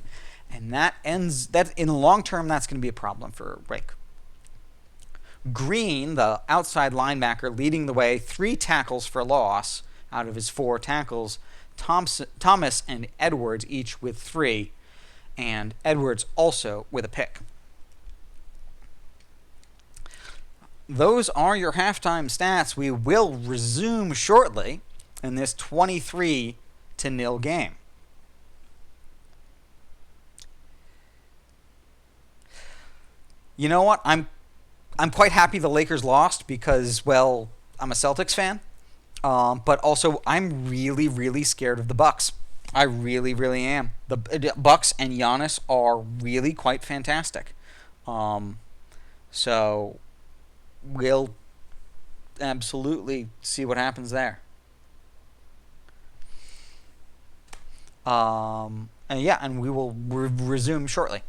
And that in the long term, that's going to be a problem for Wake. Green, the outside linebacker, leading the way, 3 tackles for loss out of his 4 tackles. Thomas and Edwards each with 3, and Edwards also with a pick. Those are your halftime stats. We will resume shortly in this 23-0 game. You know what? I'm quite happy the Lakers lost because, well, I'm a Celtics fan. But also, I'm really, really scared of the Bucks. I really, really am. The Bucks and Giannis are really quite fantastic. So we'll absolutely see what happens there. And we will resume shortly.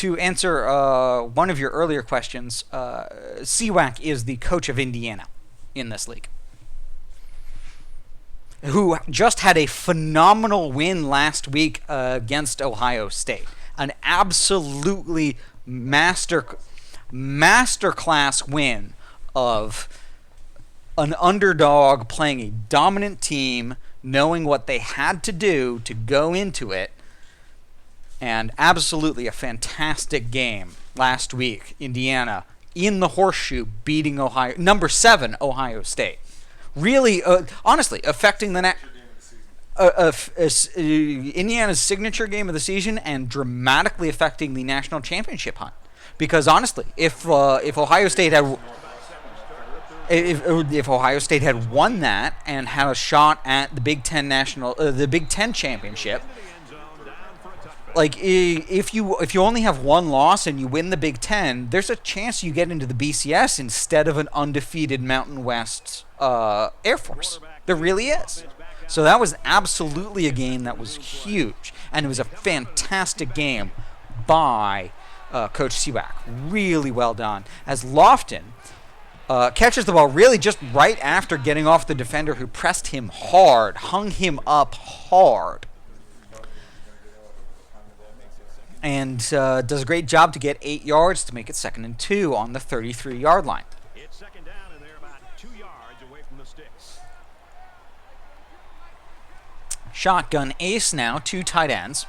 to answer one of your earlier questions, Wk is the coach of Indiana in this league, who just had a phenomenal win last week against Ohio State. An absolutely masterclass win of an underdog playing a dominant team, knowing what they had to do to go into it, and absolutely a fantastic game last week. Indiana in the horseshoe beating number 7 Ohio State. Really, honestly, affecting the Indiana's signature game of the season and dramatically affecting the national championship hunt. Because honestly, if Ohio State had if Ohio State had won that and had a shot at the Big Ten championship, like if you only have one loss and you win the Big Ten, there's a chance you get into the BCS instead of an undefeated Mountain West Air Force. There really is. So that was absolutely a game that was huge, and it was a fantastic game by Coach Sywak. Really well done. As Lofton catches the ball really just right after getting off the defender who pressed him hard, hung him up hard, and does a great job to get 8 yards to make it 2nd and 2 on the 33-yard line. It's second down, and they're about 2 yards away from the sticks. Shotgun ace now, 2 tight ends.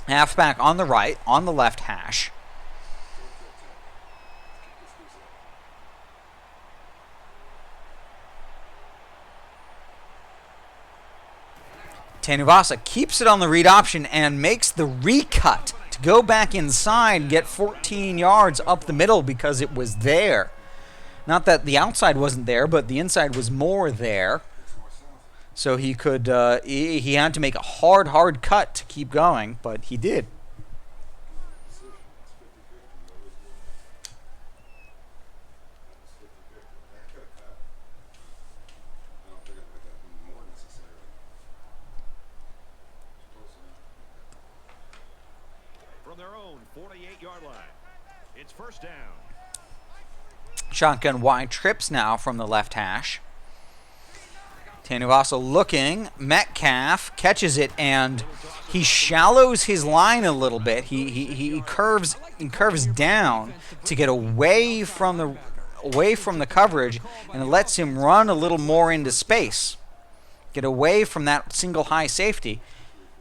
Halfback on the right, on the left hash. Tanuvasa keeps it on the read option and makes the recut to go back inside, get 14 yards up the middle because it was there. Not that the outside wasn't there, but the inside was more there. So he could, he had to make a hard cut to keep going, but he did. From their own 48-yard line, it's first down. Shotgun wide trips now from the left hash. Tanuvasa looking. Metcalf catches it, and he shallows his line a little bit. He curves down to get away from the coverage, and it lets him run a little more into space. Get away from that single high safety.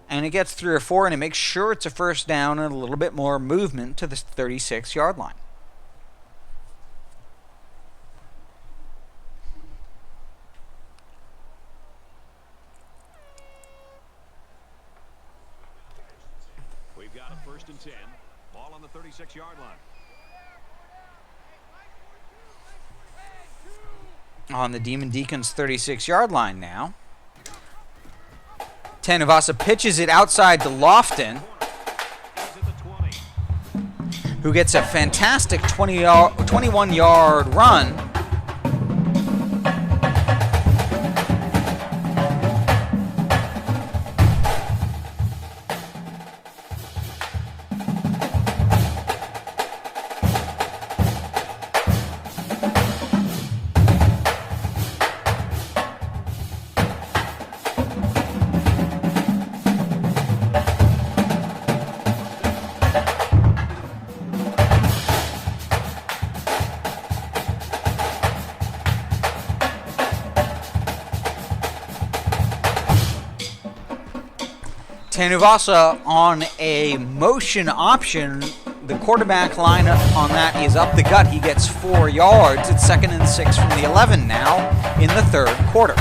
And it gets 3 or 4, and it makes sure it's a first down and a little bit more movement to the 36-yard line. We've got a 1st and 10. Ball on the 36-yard line. On the Demon Deacons 36-yard line now. Tanuvasa pitches it outside to Lofton, who gets a fantastic 21-yard run. Tanuvasa on a motion option. The quarterback line on that is up the gut. He gets 4 yards. It's 2nd and 6 from the 11 now in the 3rd quarter.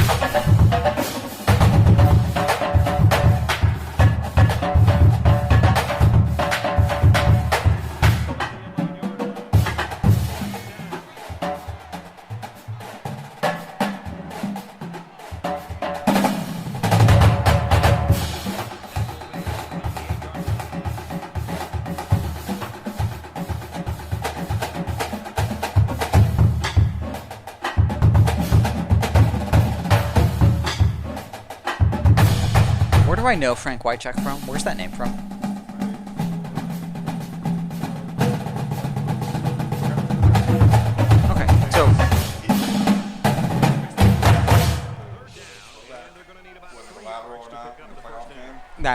Where do I know Frank Wycheck from? Where's that name from?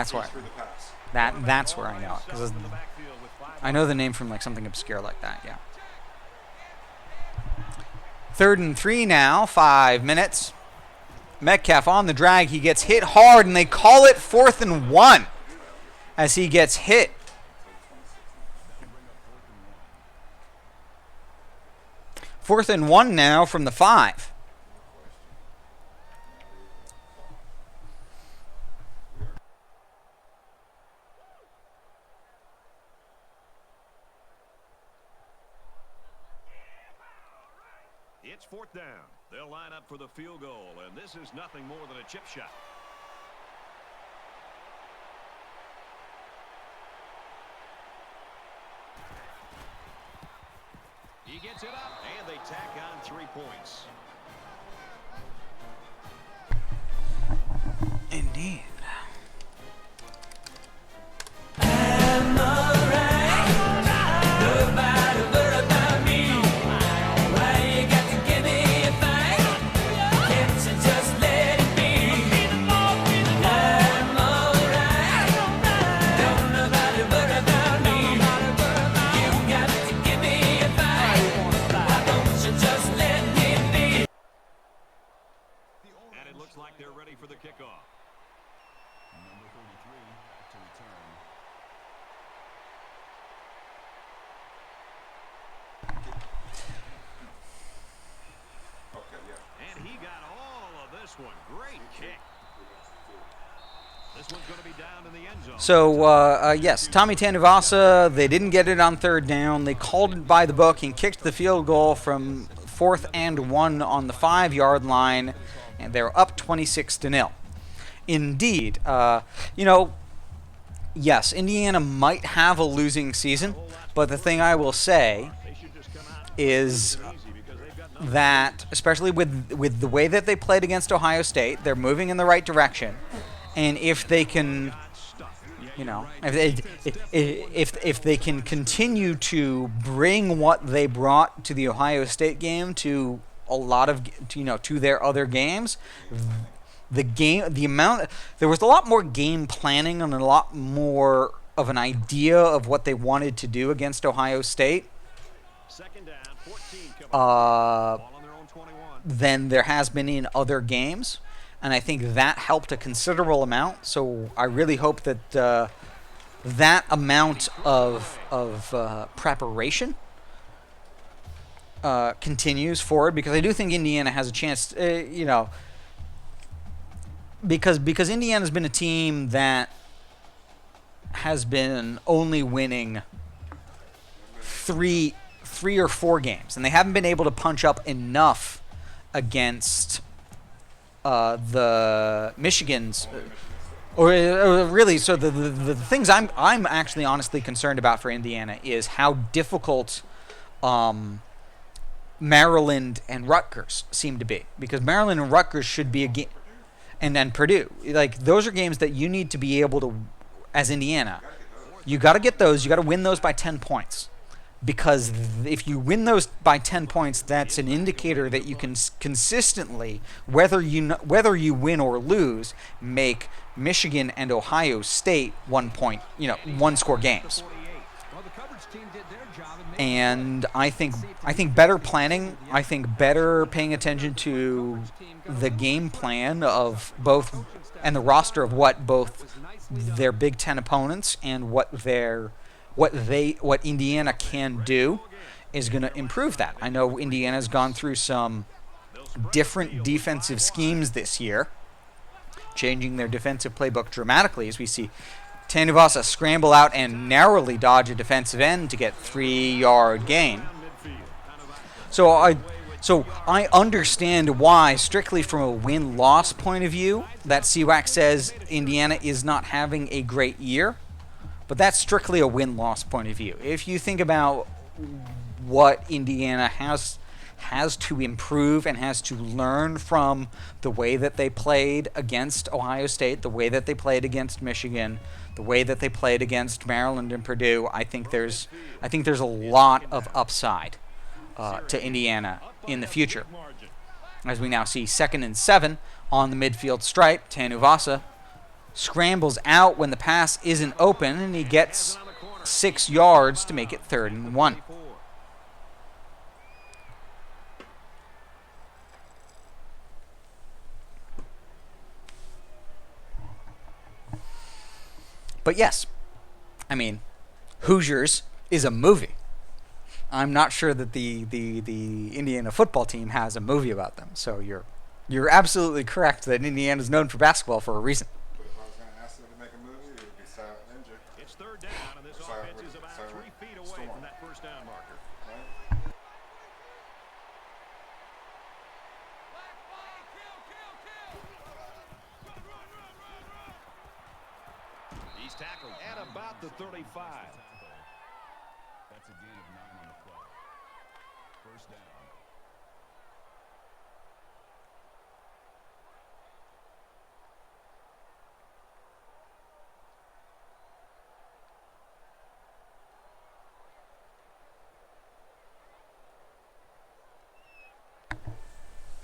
That's why. Through the pass. That's where I know it, because I know the name from like something obscure like that. Yeah. 3rd and 3 now. 5 minutes. Metcalf on the drag. He gets hit hard, and they call it 4th and 1 as he gets hit. 4th and 1 now from the 5. It's 4th down. They'll line up for the field goal, and this is nothing more than a chip shot. He gets it up. And they tack on 3 points. Indeed. And it looks like they're ready for the kickoff. Number 33 to return. Okay, yeah. And he got all of this one. Great kick. This one's going to be down in the end zone. So, yes, Tommy Tanuvasa, they didn't get it on 3rd down. They called it by the book and kicked the field goal from 4th and 1 on the 5-yard line, and they're up 26-0. Indeed, you know, yes, Indiana might have a losing season, but the thing I will say is that, especially with the way that they played against Ohio State, they're moving in the right direction. And if they can, you know, if they can continue to bring what they brought to the Ohio State game to a lot of, to their other games, there was a lot more game planning and a lot more of an idea of what they wanted to do against Ohio State. 2nd down, 14 ball on their own 21. Than there has been in other games. And I think that helped a considerable amount. So I really hope that that amount of preparation continues forward, because I do think Indiana has a chance, because Indiana's been a team that has been only winning three or 4 games, and they haven't been able to punch up enough against the Michigans, or really. So the things I'm actually honestly concerned about for Indiana is how difficult Maryland and Rutgers seem to be, because Maryland and Rutgers should be a game, and then Purdue, like, those are games that you need to be able to, as Indiana, you got to get those, you got to win those by 10 points. Because if you win those by 10 points, that's an indicator that you can consistently, whether you win or lose, make Michigan and Ohio State 1-score games. And I think better planning, I think better paying attention to the game plan of both, and the roster of what both their Big Ten opponents and what Indiana can do is going to improve that. I know Indiana's gone through some different defensive schemes this year, changing their defensive playbook dramatically, as we see Tanuvasa scramble out and narrowly dodge a defensive end to get 3-yard gain. So I understand why, strictly from a win-loss point of view, that CWAC says Indiana is not having a great year. But that's strictly a win-loss point of view. If you think about what Indiana has to improve and has to learn from the way that they played against Ohio State, the way that they played against Michigan, the way that they played against Maryland and Purdue, I think there's a lot of upside to Indiana in the future. As we now see 2nd and 7 on the midfield stripe, Tanuvasa scrambles out when the pass isn't open, and he gets 6 yards to make it 3rd and 1. But yes, I mean, Hoosiers is a movie. I'm not sure that the Indiana football team has a movie about them. So you're absolutely correct that Indiana's known for basketball for a reason. But if I was going to ask them to make a movie, it would be Silent Ninja. It's 3rd down, and this offense is about 3 feet away from that first down marker. Right? He's tackled at about the 35. That's a gain of 9 on the play. First down.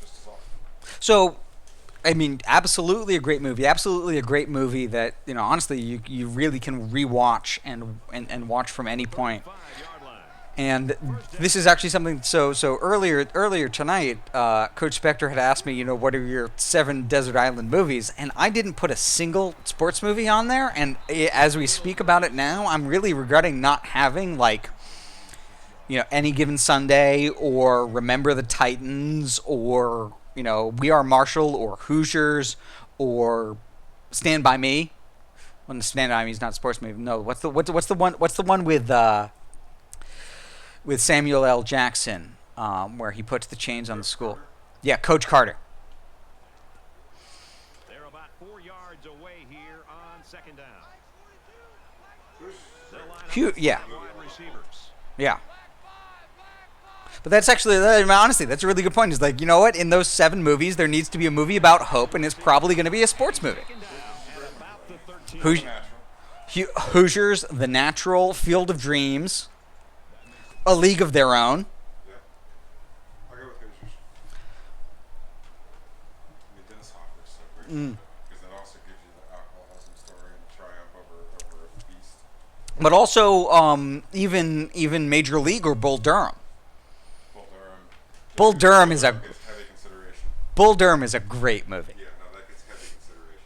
Just as often. So, I mean, absolutely a great movie. Absolutely a great movie that, you know, honestly, you really can rewatch and watch from any point. 5-yard line. And this is actually something. So earlier tonight, Coach Spectre had asked me, you know, what are your 7 desert island movies? And I didn't put a single sports movie on there. And as we speak about it now, I'm really regretting not having, like, you know, Any Given Sunday or Remember the Titans or, you know, We Are Marshall or Hoosiers or Stand By Me. Well, Stand By Me is not a sports movie. No, what's the one with Samuel L. Jackson, where he puts the chains on the school? Yeah, Coach Carter. They're about 4 yards away here on 2nd down. They'll line up with Yeah, wide receivers. yeah. But that's actually, I mean, honestly, that's a really good point. Is like, you know what? In those 7 movies, there needs to be a movie about hope, and it's probably going to be a sports movie. About the 13. Hoosiers, The Natural, Field of Dreams, A League of Their Own. Yeah. I'll go with Hoosiers. I mean, Dennis Hopper's so great. Because that also gives you the alcoholism story and the triumph over a beast. But also, even Major League or Bull Durham. Bull Durham is a Gets heavy consideration. Bull Durham is a great movie. Yeah, no, that gets heavy consideration.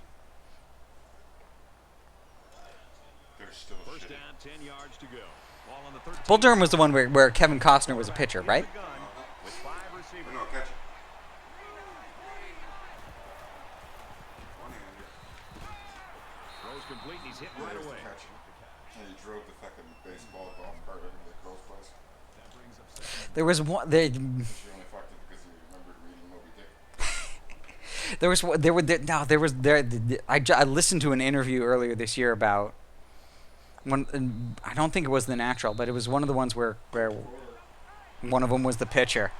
There's still First shit. down, 10 yards to go. Ball on the 13. Bull Durham was the one where Kevin Costner was a pitcher, right? Gun with 5 receivers. No, catch it. One-hander. Throws complete, and he's hit right There's the away. catch. And he drove the fucking baseball golf cart into the girl's place. There was one. She only fucked it because he remembered reading Moby Dick. I listened to an interview earlier this year about one. I don't think it was The Natural, but it was one of the ones where one of them was the pitcher,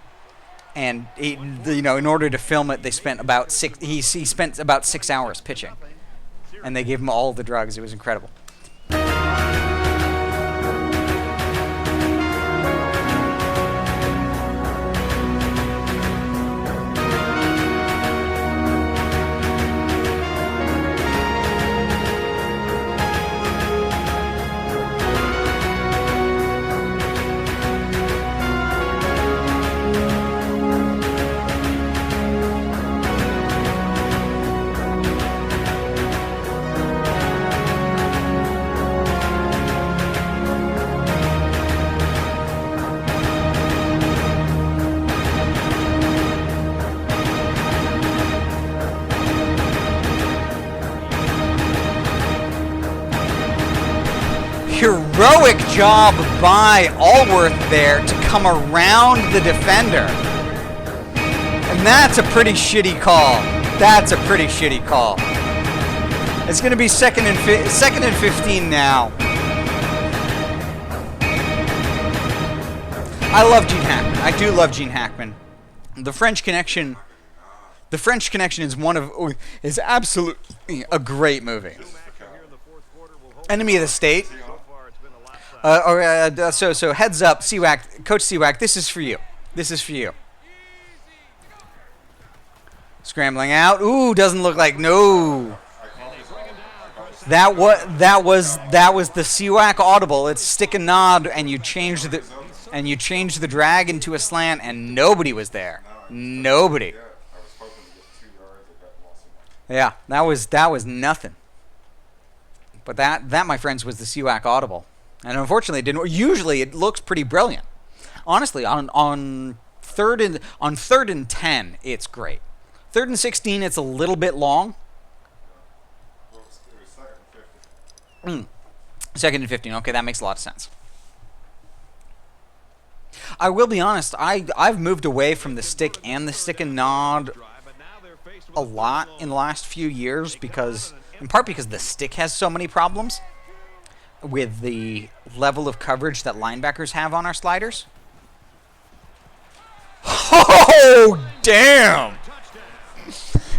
and you know, in order to film it, they spent about 6. He spent about 6 hours pitching, and they gave him all the drugs. It was incredible. Heroic job by Allworth there to come around the defender. And that's a pretty shitty call. That's a pretty shitty call. It's going to be second and 15 now. I love Gene Hackman. I do love Gene Hackman. The French Connection is absolutely a great movie. Enemy of the State. So heads up, Cwack, Coach Cwack, this is for you. This is for you. Scrambling out. Ooh, doesn't look like no. That was the Sywak audible. It's stick and nod, and you change the drag into a slant, and nobody was there. Nobody. Yeah, I was hoping to get 2 yards. I got lost in Yeah, that was nothing. But that, my friends, was the Sywak audible, and unfortunately, it didn't. Usually, it looks pretty brilliant. Honestly, on third and 10, it's great. 3rd and 16, it's a little bit long. Well, it was 2nd and 50. 2nd and 15. Okay, that makes a lot of sense. I will be honest. I've moved away from the stick and nod a lot in the last few years because, in part, because the stick has so many problems with the level of coverage that linebackers have on our sliders. Oh, damn!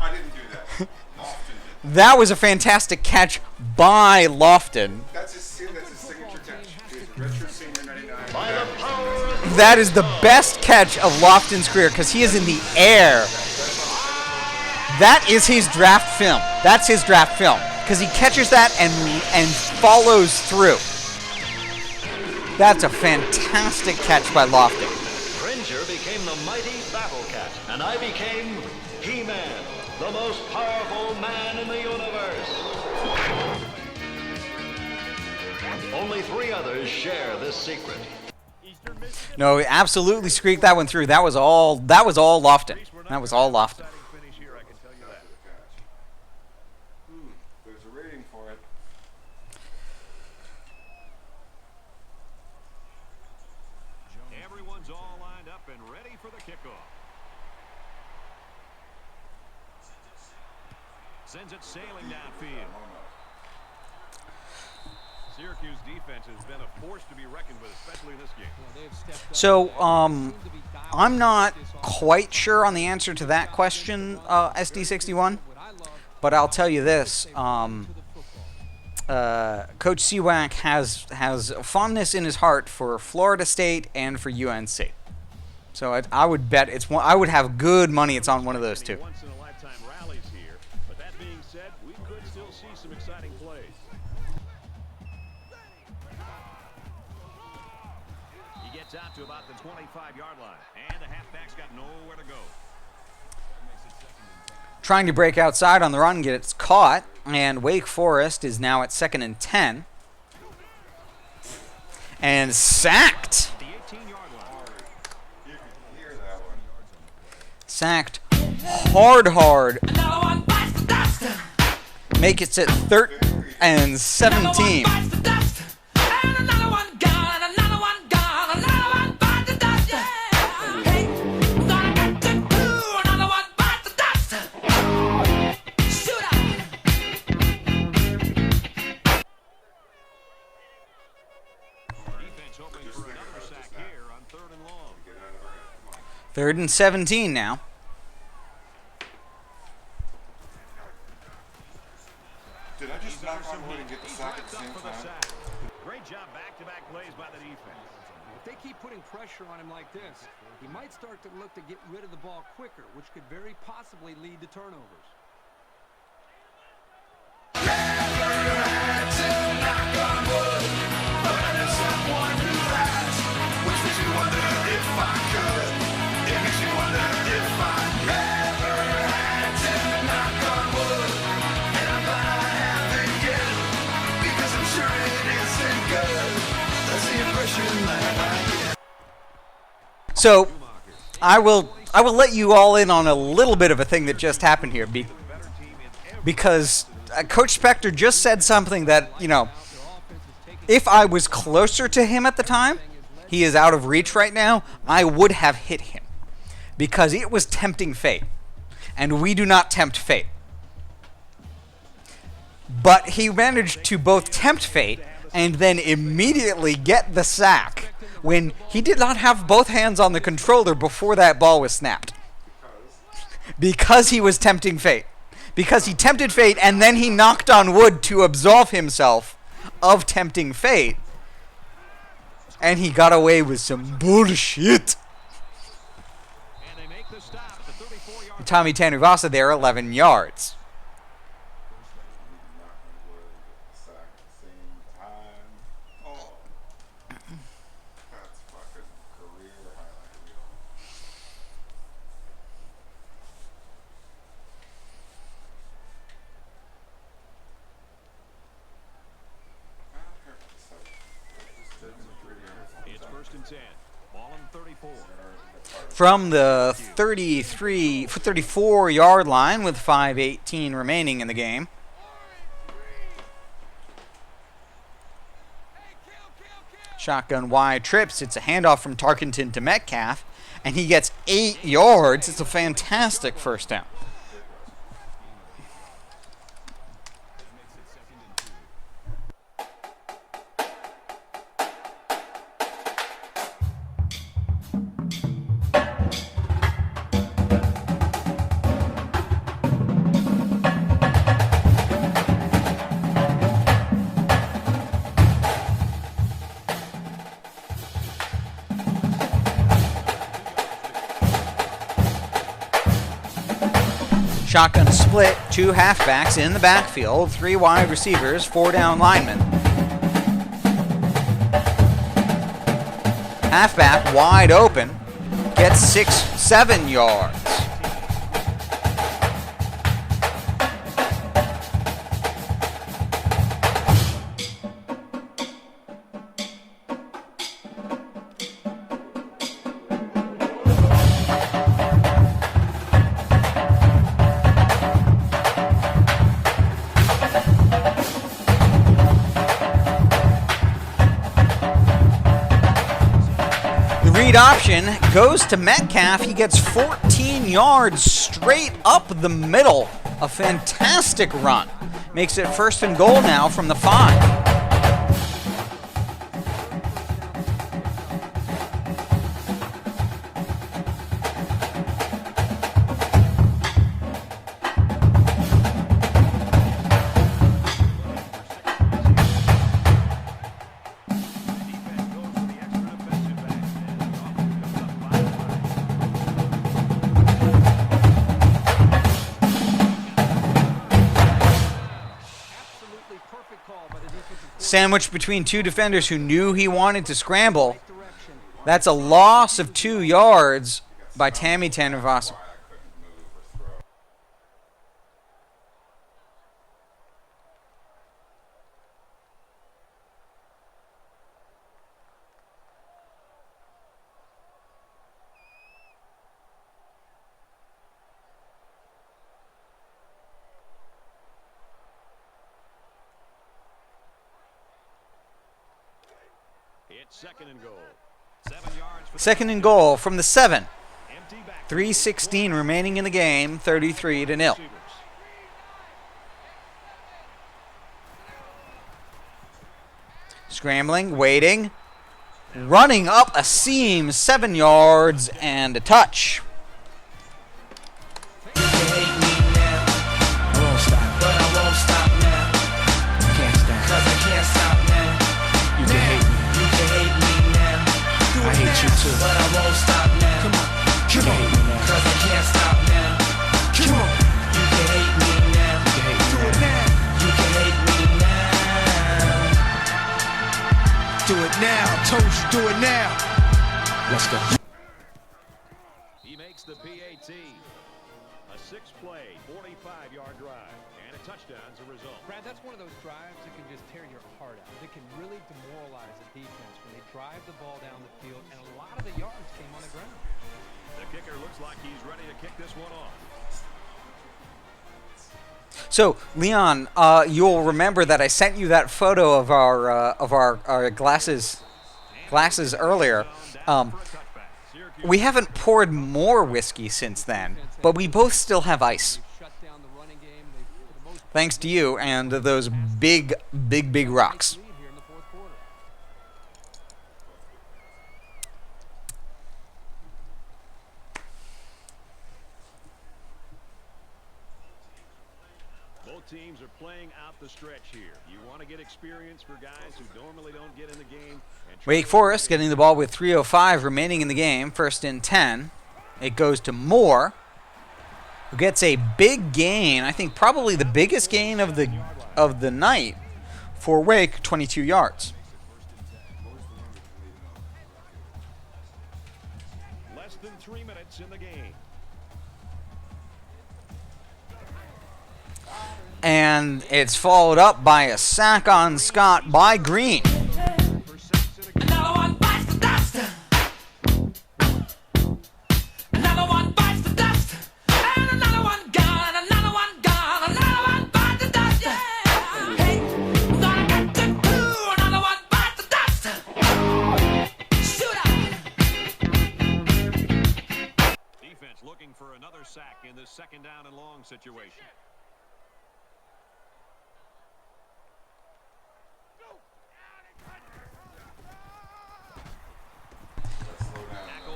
I didn't do that. Often did. That was a fantastic catch by Lofton. That's his signature catch. His redshirt senior 99. That is the best catch of Lofton's career because he is in the air. That is his draft film. That's his draft film because he catches that and follows through. That's a fantastic catch by Lofton. Cringer became the mighty Battle Cat, and I became He-Man, the most powerful man in the universe. Only 3 others share this secret. No, he absolutely squeaked that one through. That was all Lofton. That was all Lofton. There's a rating for it. Everyone's all lined up and ready for the kickoff. Sends it sailing downfield. Syracuse defense has been a force to be reckoned with, especially in this game. So, I'm not quite sure on the answer to that question, SD61, but I'll tell you this. Coach Sywak has fondness in his heart for Florida State and for UNC. So I would bet I would have good money it's on one of those two. Once in a lifetime rallies here, but that being said, we could still see some exciting plays. He gets out to about the 25-yard line, and the halfback's got nowhere to go. Trying to break outside on the run, gets caught, and Wake Forest is now at 2nd and 10. And sacked. The 18-yard line. You can hear that one. Sacked hard. Make it at 3rd and 17. Defense hoping for another sack here on 3rd and long. 3rd and 17 now. Did I just knock on wood and get the sack at the same For the time? sack. Great job back-to-back plays by the defense. If they keep putting pressure on him like this, he might start to look to get rid of the ball quicker, which could very possibly lead to turnovers. So, I will let you all in on a little bit of a thing that just happened here, because Coach Spectre just said something that, you know, if I was closer to him at the time, he is out of reach right now, I would have hit him, because it was tempting fate, and we do not tempt fate. But he managed to both tempt fate and then immediately get the sack when he did not have both hands on the controller before that ball was snapped. Because he was tempting fate. Because he tempted fate and then he knocked on wood to absolve himself of tempting fate. And he got away with some bullshit. And they make the stop at the 34-yard. Tommy Tanuvasa there, 11 yards. and 10. Ball on 34. From the 34-yard line with 5:18 remaining in the game. Shotgun wide trips. It's a handoff from Tarkenton to Metcalf, and he gets 8 yards. It's a fantastic first down. Shotgun split, 2 halfbacks in the backfield, 3 wide receivers, 4 down linemen. Halfback wide open, gets 6-7 yards. Option goes to Metcalf. He gets 14 yards straight up the middle. A fantastic run. Makes it 1st and goal now from the 5. Sandwiched between 2 defenders who knew he wanted to scramble. That's a loss of 2 yards by Tammy Tanavasa. Second and goal from the 7. 3:16 remaining in the game, 33-0. Scrambling, waiting, running up a seam, 7 yards and a touch. But I won't stop now. Come on, come on. Cause I can't stop now. Come on, you can hate me now. You can hate me now. You can hate me now. Do it now. I told you, do it now. Let's go. He makes the PAT. A 6-play, 45-yard drive, and a touchdown as a result. Brad, that's one of those drives that can just tear your heart out. That can really demoralize a defense when they drive the ball down the field, and a lot of the yards came on the ground. The kicker looks like he's ready to kick this one off. So, Leon, you'll remember that I sent you that photo of our glasses earlier. We haven't poured more whiskey since then, but we both still have ice. Thanks to you and those big rocks. Both teams are playing out the stretch here. You want to get experience for guys who normally don't get in the game. Wake Forest getting the ball with 3:05 remaining in the game. 1st and 10. It goes to Moore, who gets a big gain. I think probably the biggest gain of the night for Wake, 22 yards. Less than 3 minutes in the game. And it's followed up by a sack on Scott by Green. second down and long situation.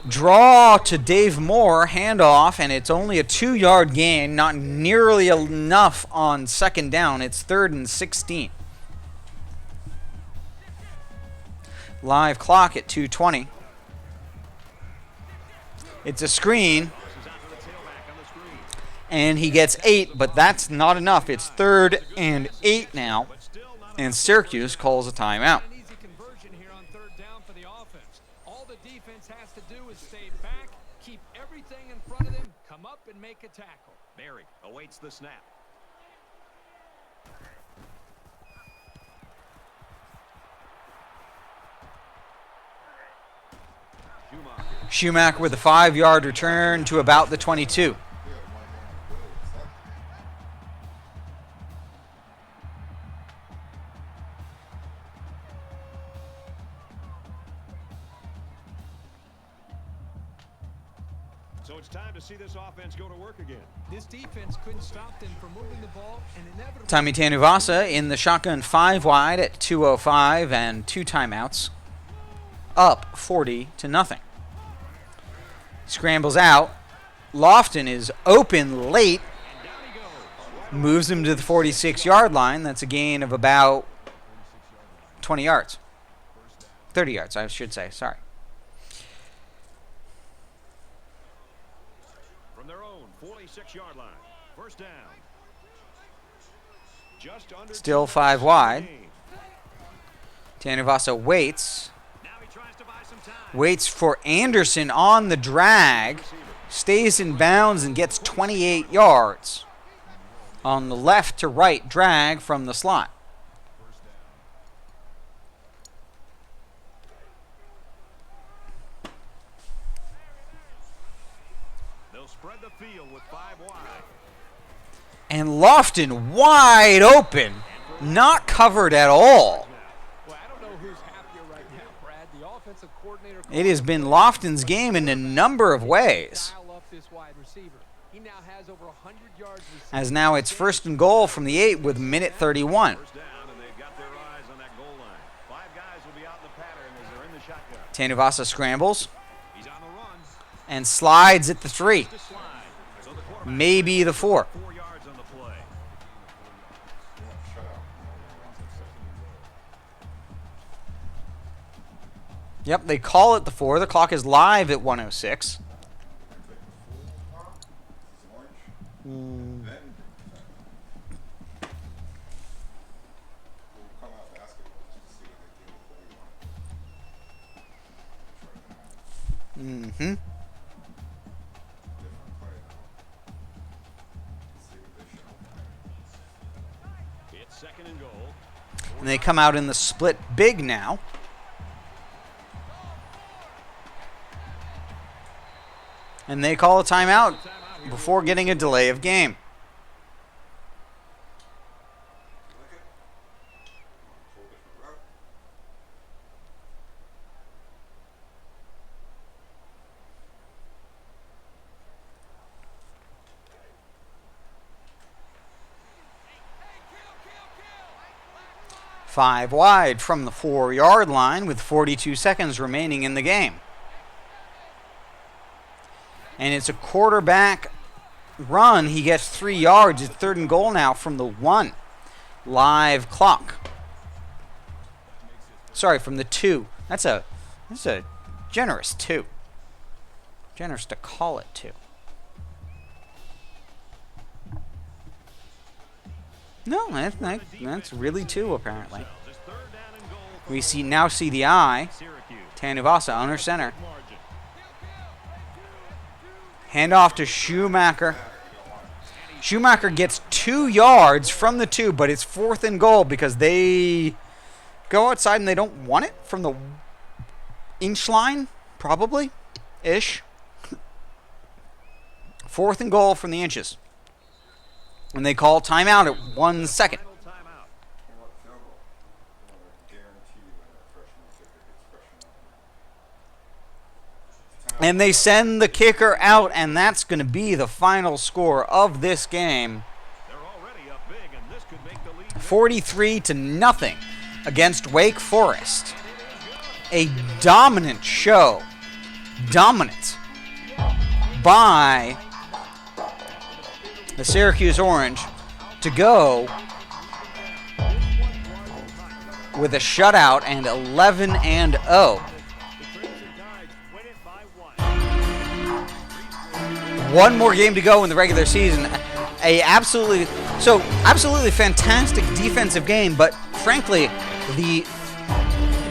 Draw to Dave Moore, handoff, and it's only a 2-yard gain, not nearly enough on second down. It's 3rd and 16. Live clock at 2:20. It's a screen, and he gets 8, but that's not enough. It's 3rd and 8 now, and Syracuse calls a timeout. And make a tackle. Barry awaits the snap. Schumacher with a 5-yard return to about the 22. So it's time to see this offense go to work again. This defense couldn't stop them from moving the ball, and inevitably Tommy Tanuvasa in the shotgun 5 wide at 2:05 and 2 timeouts. Up 40-0. Scrambles out. Lofton is open late. Moves him to the 46-yard line. That's a gain of about 20 yards. 30 yards, I should say. Sorry. From their own 46-yard line. First down. Just under Still 5 wide. Tanuvasa waits. Waits for Anderson on the drag. Stays in bounds and gets 28 yards. On the left to right drag from the slot. They'll spread the field with 5 wide. And Lofton wide open. Not covered at all. well, I don't know who's happier right now, Brad. The offensive coordinator. It has been Lofton's game in a number of ways. Dial up this wide receiver. He now has over 100 yards receiving. As now it's 1st and goal from the 8 with minute 31. First down, and they've got their eyes on that goal line. 5 guys will be out in the pattern as they're in the shotgun. Tanuvasa scrambles He's on the run. and slides at the 3. To slide. So the quarterback Maybe the 4. 4 yards on the play. Yep, they call it the 4. The clock is live at 1:06. Mm-hmm. It's 2nd and goal. And they come out in the split big now. And they call a timeout before getting a delay of game. Five wide from the 4-yard line with 42 seconds remaining in the game. And it's a quarterback run. He gets 3 yards. It's 3rd and goal now from the 1. Live clock. Sorry, from the 2. That's a generous 2. Generous to call it 2. No, that's really 2 apparently. We now see the eye. Tanuvasa under center. Handoff to Schumacher. Schumacher gets 2 yards from the 2, but it's 4th and goal because they go outside and they don't want it from the inch line, probably, ish. 4th and goal from the inches. And they call timeout at 1 second. And they send the kicker out, and that's going to be the final score of this game. 43-0 against Wake Forest. A dominant show. Dominant by the Syracuse Orange to go with a shutout and 11-0. One more game to go in the regular season. Absolutely fantastic defensive game, but frankly, the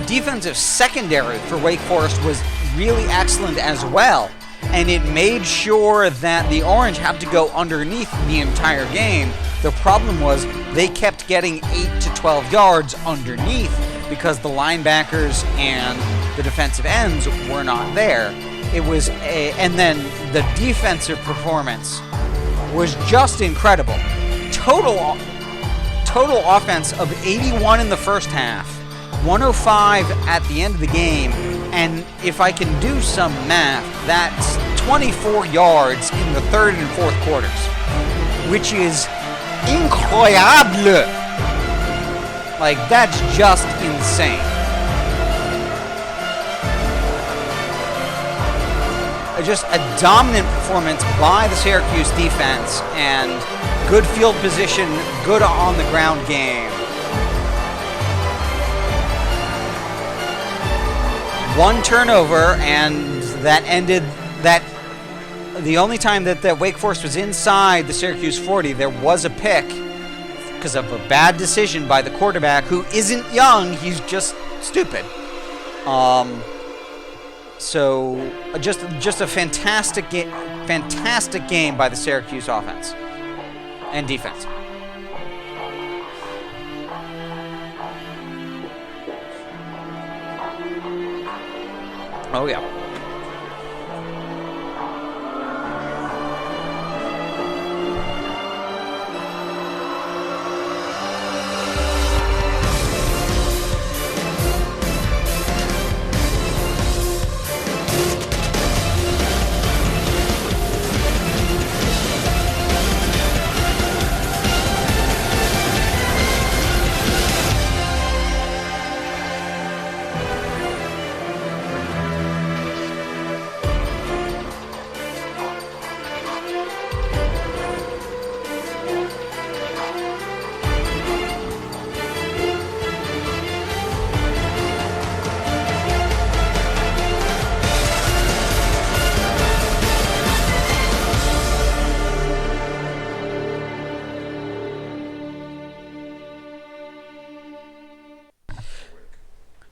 defensive secondary for Wake Forest was really excellent as well, and it made sure that the Orange had to go underneath the entire game. The problem was they kept getting 8 to 12 yards underneath because the linebackers and the defensive ends were not there. And then the defensive performance was just incredible. Total offense of 81 in the first half, 105 at the end of the game, and if I can do some math, that's 24 yards in the third and fourth quarters, which is incroyable. Like, that's just insane. Just a dominant performance by the Syracuse defense, and good field position, good on the ground game. One turnover, and that ended that. The only time that Wake Forest was inside the Syracuse 40, there was a pick because of a bad decision by the quarterback, who isn't young, he's just stupid. So just a fantastic game by the Syracuse offense and defense. Oh yeah.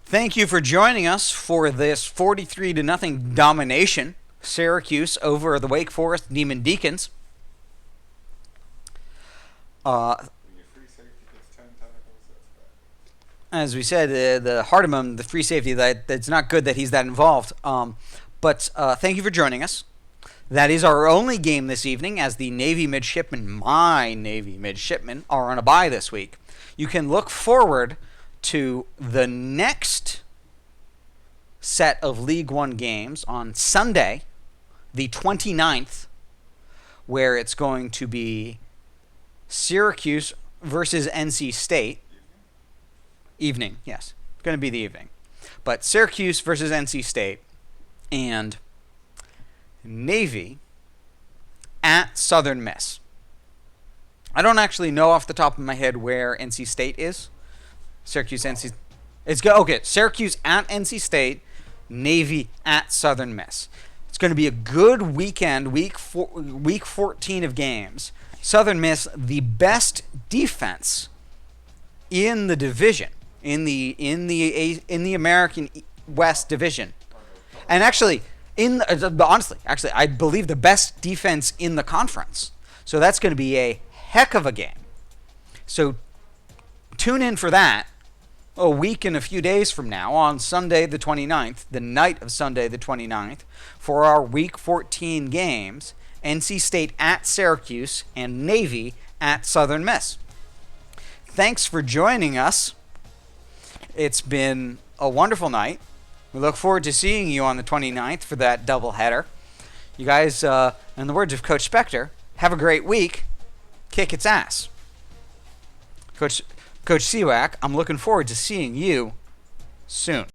Thank you for joining us for this 43-0 domination. Syracuse over the Wake Forest Demon Deacons. As we said, the Hardimum, the free safety, that's not good that he's that involved. But thank you for joining us. That is our only game this evening, as the Navy midshipmen, my Navy midshipmen, are on a bye this week. You can look forward to the next set of League One games on Sunday, the 29th, where it's going to be Syracuse versus NC State. Evening, yes. It's going to be the evening. But Syracuse versus NC State and Navy at Southern Miss. I don't actually know off the top of my head where NC State is. Syracuse at NC State, Navy at Southern Miss. It's going to be a good weekend, week 14 of games. Southern Miss, the best defense in the division, in the American West Division, and actually, I believe the best defense in the conference. So that's going to be a heck of a game. So tune in for that a week and a few days from now on Sunday the 29th, the night of Sunday the 29th, for our Week 14 games, NC State at Syracuse and Navy at Southern Miss. Thanks for joining us. It's been a wonderful night. We look forward to seeing you on the 29th for that doubleheader. You guys, in the words of Coach Spectre, have a great week. Kick its ass. Coach Sewak, I'm looking forward to seeing you soon.